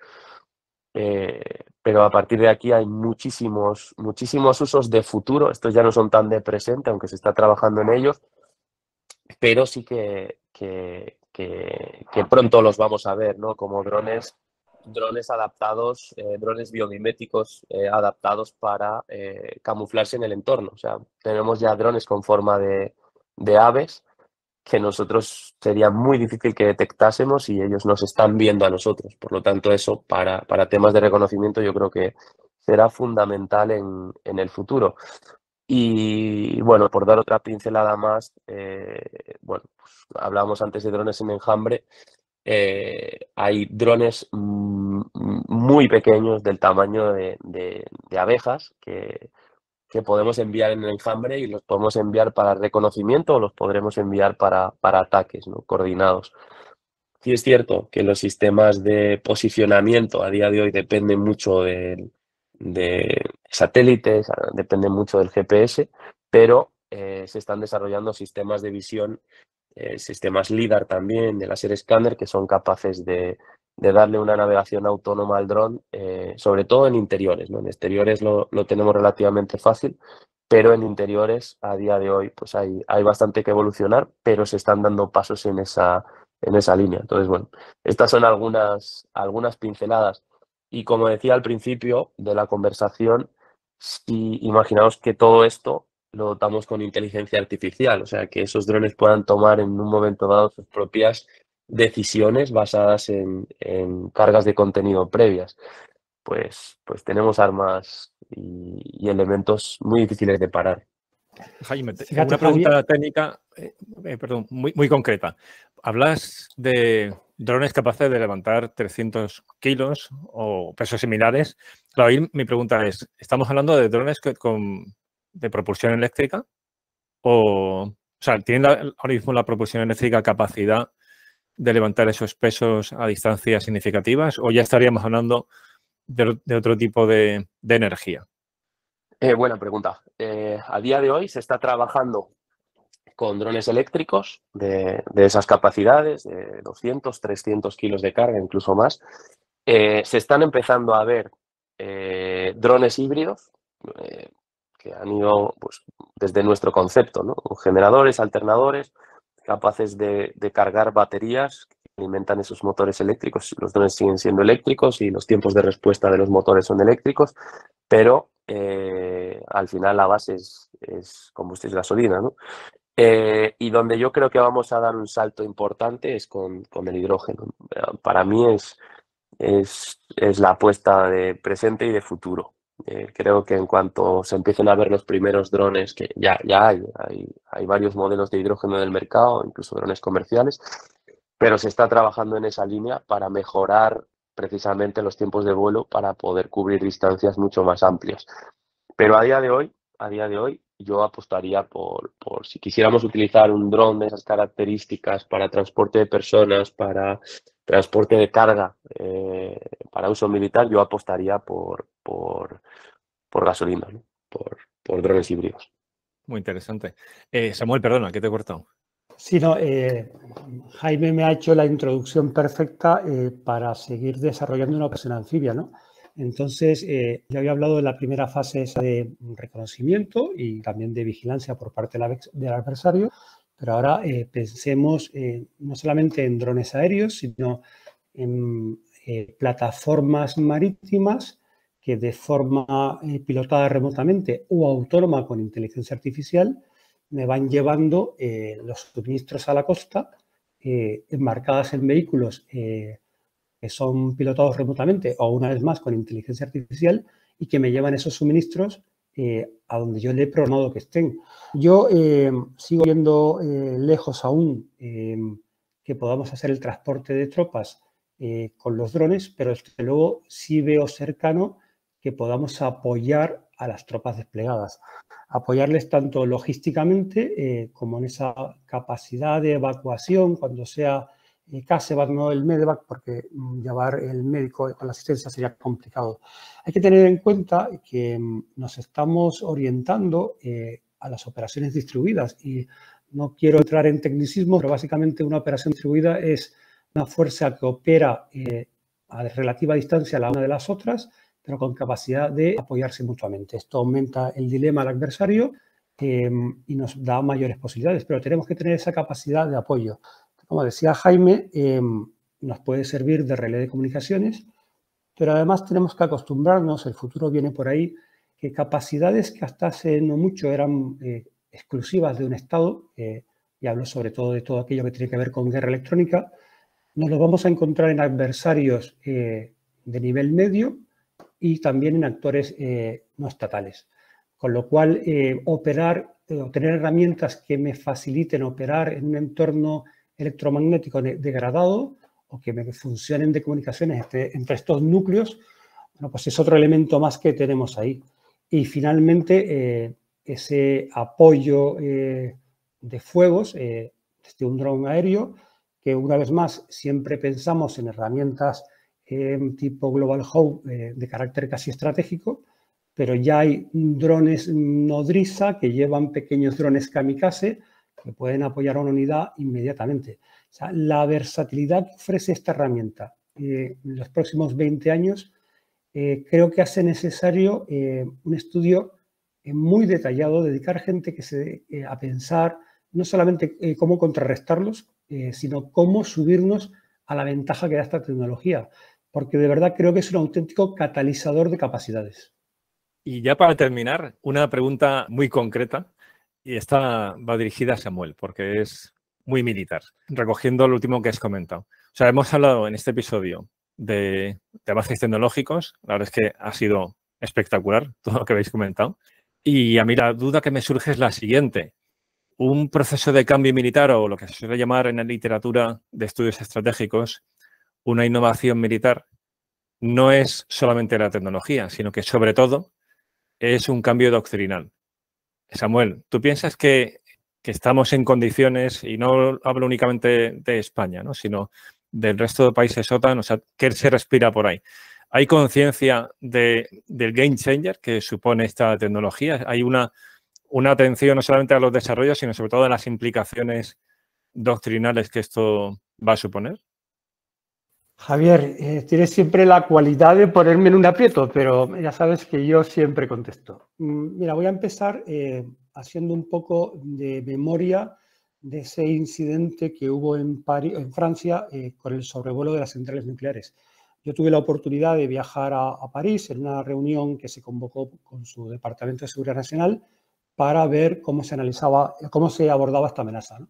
Pero a partir de aquí hay muchísimos usos de futuro. Estos ya no son tan de presente, aunque se está trabajando en ellos, pero sí que pronto los vamos a ver, ¿no? Como drones adaptados, drones biomiméticos adaptados para camuflarse en el entorno. O sea, tenemos ya drones con forma de aves, que nosotros sería muy difícil que detectásemos, y ellos nos están viendo a nosotros. Por lo tanto, eso para temas de reconocimiento yo creo que será fundamental en el futuro. Y bueno, por dar otra pincelada más, bueno, pues hablábamos antes de drones en enjambre. Hay drones muy pequeños, del tamaño de abejas, que podemos enviar en el enjambre, y los podemos enviar para reconocimiento o los podremos enviar para ataques, ¿no?, coordinados. Sí es cierto que los sistemas de posicionamiento a día de hoy dependen mucho de satélites, dependen mucho del GPS, pero se están desarrollando sistemas de visión, sistemas LiDAR también, de láser escáner, que son capaces de darle una navegación autónoma al dron, sobre todo en interiores, ¿no? En exteriores lo tenemos relativamente fácil, pero en interiores a día de hoy pues hay bastante que evolucionar, pero se están dando pasos en esa línea. Entonces, bueno, estas son algunas pinceladas. Y como decía al principio de la conversación, si imaginaos que todo esto lo dotamos con inteligencia artificial, o sea, que esos drones puedan tomar en un momento dado sus propias decisiones basadas en cargas de contenido previas, pues tenemos armas y elementos muy difíciles de parar. Jaime, Fíjate, una pregunta técnica, perdón, muy concreta. Hablas de drones capaces de levantar 300 kilos o pesos similares. Claro, ahí mi pregunta es, ¿estamos hablando de drones de propulsión eléctrica? O sea, ¿tienen ahora mismo la propulsión eléctrica capacidad de levantar esos pesos a distancias significativas, o ya estaríamos hablando de otro tipo de energía? Buena pregunta. A día de hoy se está trabajando con drones eléctricos de esas capacidades, de 200, 300 kilos de carga, incluso más. Se están empezando a ver drones híbridos, que han ido pues, desde nuestro concepto, ¿no? Generadores, alternadores, capaces de cargar baterías que alimentan esos motores eléctricos. Los drones siguen siendo eléctricos y los tiempos de respuesta de los motores son eléctricos, pero al final la base es combustible, gasolina, ¿no? Y donde yo creo que vamos a dar un salto importante es con el hidrógeno. Para mí es la apuesta de presente y de futuro. Creo que en cuanto se empiecen a ver los primeros drones, que ya hay varios modelos de hidrógeno en el mercado, incluso drones comerciales, pero se está trabajando en esa línea para mejorar precisamente los tiempos de vuelo para poder cubrir distancias mucho más amplias. Pero a día de hoy yo apostaría por si quisiéramos utilizar un dron de esas características para transporte de personas, para transporte de carga, para uso militar, yo apostaría por gasolina, ¿no? por drones híbridos. Muy interesante. Samuel, perdona, que te he cortado. Sí, no, Jaime me ha hecho la introducción perfecta para seguir desarrollando una operación anfibia, ¿no? Entonces, ya había hablado de la primera fase esa de reconocimiento y también de vigilancia por parte del adversario, pero ahora pensemos no solamente en drones aéreos, sino en plataformas marítimas que de forma pilotada remotamente o autónoma con inteligencia artificial me van llevando los suministros a la costa, embarcadas en vehículos que son pilotados remotamente o una vez más con inteligencia artificial y que me llevan esos suministros a donde yo le he programado que estén. Yo sigo viendo lejos aún que podamos hacer el transporte de tropas con los drones, pero desde luego sí veo cercano que podamos apoyar a las tropas desplegadas. Apoyarles tanto logísticamente como en esa capacidad de evacuación cuando sea CASEVAC, no el MEDEVAC, porque llevar el médico con la asistencia sería complicado. Hay que tener en cuenta que nos estamos orientando a las operaciones distribuidas y no quiero entrar en tecnicismo, pero básicamente una operación distribuida es una fuerza que opera a relativa distancia la una de las otras, pero con capacidad de apoyarse mutuamente. Esto aumenta el dilema al adversario y nos da mayores posibilidades, pero tenemos que tener esa capacidad de apoyo. Como decía Jaime, nos puede servir de relé de comunicaciones, pero además tenemos que acostumbrarnos, el futuro viene por ahí, que capacidades que hasta hace no mucho eran exclusivas de un Estado, y hablo sobre todo de todo aquello que tiene que ver con guerra electrónica, nos lo vamos a encontrar en adversarios de nivel medio y también en actores no estatales. Con lo cual, operar o tener herramientas que me faciliten operar en un entorno electromagnético degradado o que me funcionen de comunicaciones entre estos núcleos, bueno, pues es otro elemento más que tenemos ahí. Y finalmente, ese apoyo de fuegos desde un dron aéreo, que una vez más siempre pensamos en herramientas tipo Global Hawk de carácter casi estratégico, pero ya hay drones nodriza que llevan pequeños drones kamikaze que pueden apoyar a una unidad inmediatamente. O sea, la versatilidad que ofrece esta herramienta en los próximos 20 años creo que hace necesario un estudio muy detallado, dedicar gente a pensar no solamente cómo contrarrestarlos, sino cómo subirnos a la ventaja que da esta tecnología, porque de verdad creo que es un auténtico catalizador de capacidades. Y ya para terminar, una pregunta muy concreta, y esta va dirigida a Samuel, porque es muy militar, recogiendo lo último que has comentado. O sea, hemos hablado en este episodio de avances tecnológicos, la verdad es que ha sido espectacular todo lo que habéis comentado. Y a mí la duda que me surge es la siguiente. Un proceso de cambio militar, o lo que se suele llamar en la literatura de estudios estratégicos, una innovación militar, no es solamente la tecnología, sino que sobre todo es un cambio doctrinal. Samuel, ¿tú piensas que estamos en condiciones, y no hablo únicamente de España, ¿no?, sino del resto de países OTAN, o sea, qué se respira por ahí? ¿Hay conciencia del game changer que supone esta tecnología? ¿Hay una atención no solamente a los desarrollos, sino sobre todo a las implicaciones doctrinales que esto va a suponer? Javier, tienes siempre la cualidad de ponerme en un aprieto, pero ya sabes que yo siempre contesto. Mira, voy a empezar haciendo un poco de memoria de ese incidente que hubo en Francia, con el sobrevuelo de las centrales nucleares. Yo tuve la oportunidad de viajar a París en una reunión que se convocó con su Departamento de Seguridad Nacional para ver cómo se analizaba, cómo se abordaba esta amenaza, ¿no?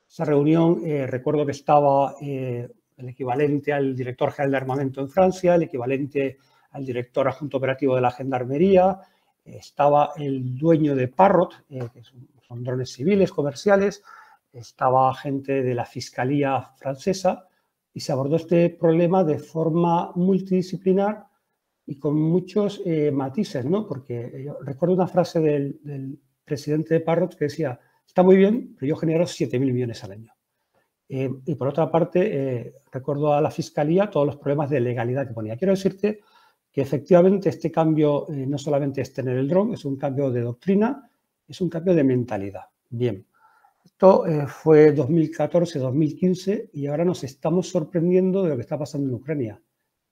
Esa reunión, recuerdo que estaba el equivalente al director general de armamento en Francia, el equivalente al director adjunto operativo de la Gendarmería, estaba el dueño de Parrot, que son drones civiles, comerciales, estaba gente de la Fiscalía francesa y se abordó este problema de forma multidisciplinar y con muchos matices, ¿no? Porque yo recuerdo una frase del presidente de Parrot que decía: está muy bien, pero yo genero 7.000 millones al año. Y por otra parte, recuerdo a la Fiscalía todos los problemas de legalidad que ponía. Quiero decirte que efectivamente este cambio no solamente es tener el dron, es un cambio de doctrina, es un cambio de mentalidad. Bien, esto fue 2014-2015 y ahora nos estamos sorprendiendo de lo que está pasando en Ucrania.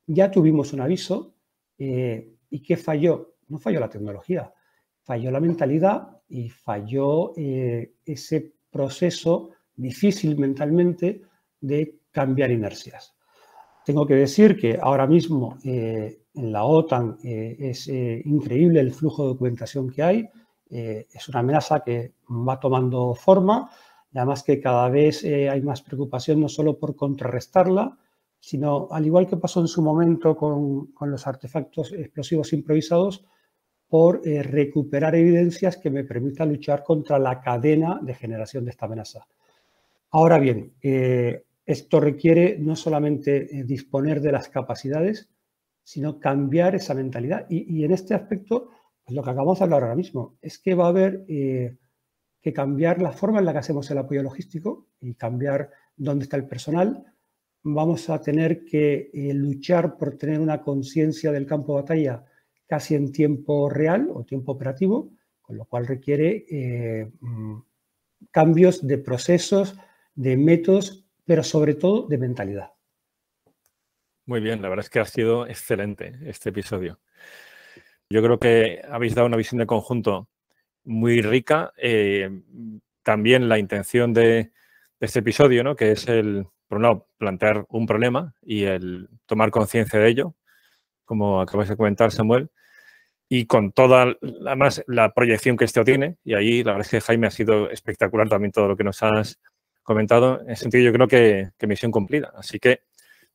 Ya tuvimos un aviso y ¿qué falló? No falló la tecnología, falló la mentalidad y falló ese proceso difícil mentalmente de cambiar inercias. Tengo que decir que ahora mismo en la OTAN es increíble el flujo de documentación que hay. Es una amenaza que va tomando forma y además que cada vez hay más preocupación no solo por contrarrestarla, sino, al igual que pasó en su momento con los artefactos explosivos improvisados, por recuperar evidencias que me permitan luchar contra la cadena de generación de esta amenaza. Ahora bien, esto requiere no solamente disponer de las capacidades, sino cambiar esa mentalidad. Y en este aspecto, pues lo que acabamos de hablar ahora mismo, es que va a haber que cambiar la forma en la que hacemos el apoyo logístico y cambiar dónde está el personal. Vamos a tener que luchar por tener una conciencia del campo de batalla casi en tiempo real o tiempo operativo, con lo cual requiere cambios de procesos, de métodos, pero sobre todo de mentalidad. Muy bien, la verdad es que ha sido excelente este episodio. Yo creo que habéis dado una visión de conjunto muy rica. También la intención de este episodio, ¿no? Que es por un lado, plantear un problema y el tomar conciencia de ello, como acabas de comentar, Samuel, y con toda, además, la proyección que esto tiene. Y ahí la verdad es que, Jaime, ha sido espectacular también todo lo que nos has comentado. En ese sentido, yo creo que misión cumplida. Así que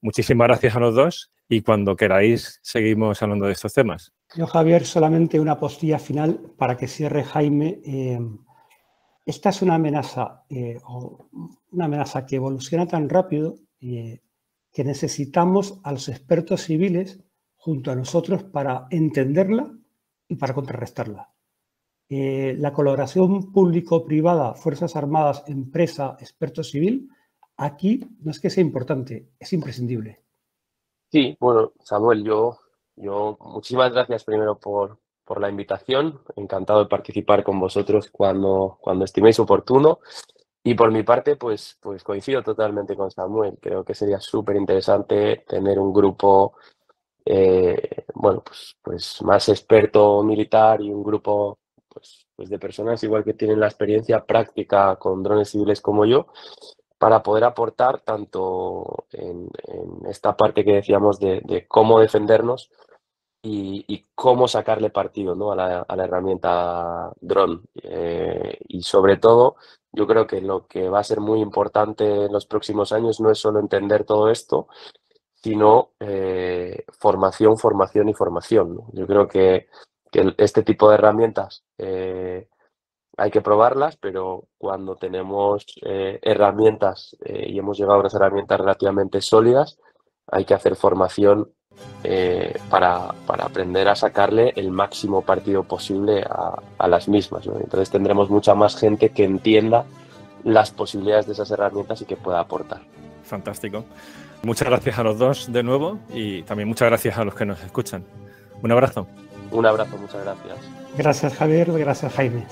muchísimas gracias a los dos y cuando queráis seguimos hablando de estos temas. Yo, Javier, solamente una postilla final para que cierre Jaime. Esta es una amenaza que evoluciona tan rápido que necesitamos a los expertos civiles junto a nosotros para entenderla y para contrarrestarla. La colaboración público-privada, Fuerzas Armadas, empresa, experto civil, aquí no es que sea importante, es imprescindible. Sí, bueno, Samuel, yo muchísimas gracias primero por la invitación. Encantado de participar con vosotros cuando estiméis oportuno. Y por mi parte, pues coincido totalmente con Samuel. Creo que sería súper interesante tener un grupo, bueno, pues más experto militar y un grupo pues de personas igual que tienen la experiencia práctica con drones civiles como yo, para poder aportar tanto en esta parte que decíamos de cómo defendernos y cómo sacarle partido, ¿no? a la herramienta dron. Y sobre todo, yo creo que lo que va a ser muy importante en los próximos años no es solo entender todo esto, sino formación, formación y formación, ¿no? Yo creo que este tipo de herramientas hay que probarlas, pero cuando tenemos herramientas y hemos llegado a unas herramientas relativamente sólidas, hay que hacer formación para aprender a sacarle el máximo partido posible a las mismas, ¿no? Entonces tendremos mucha más gente que entienda las posibilidades de esas herramientas y que pueda aportar. Fantástico. Muchas gracias a los dos de nuevo y también muchas gracias a los que nos escuchan. Un abrazo. Un abrazo, muchas gracias. Gracias, Javier, gracias, Jaime.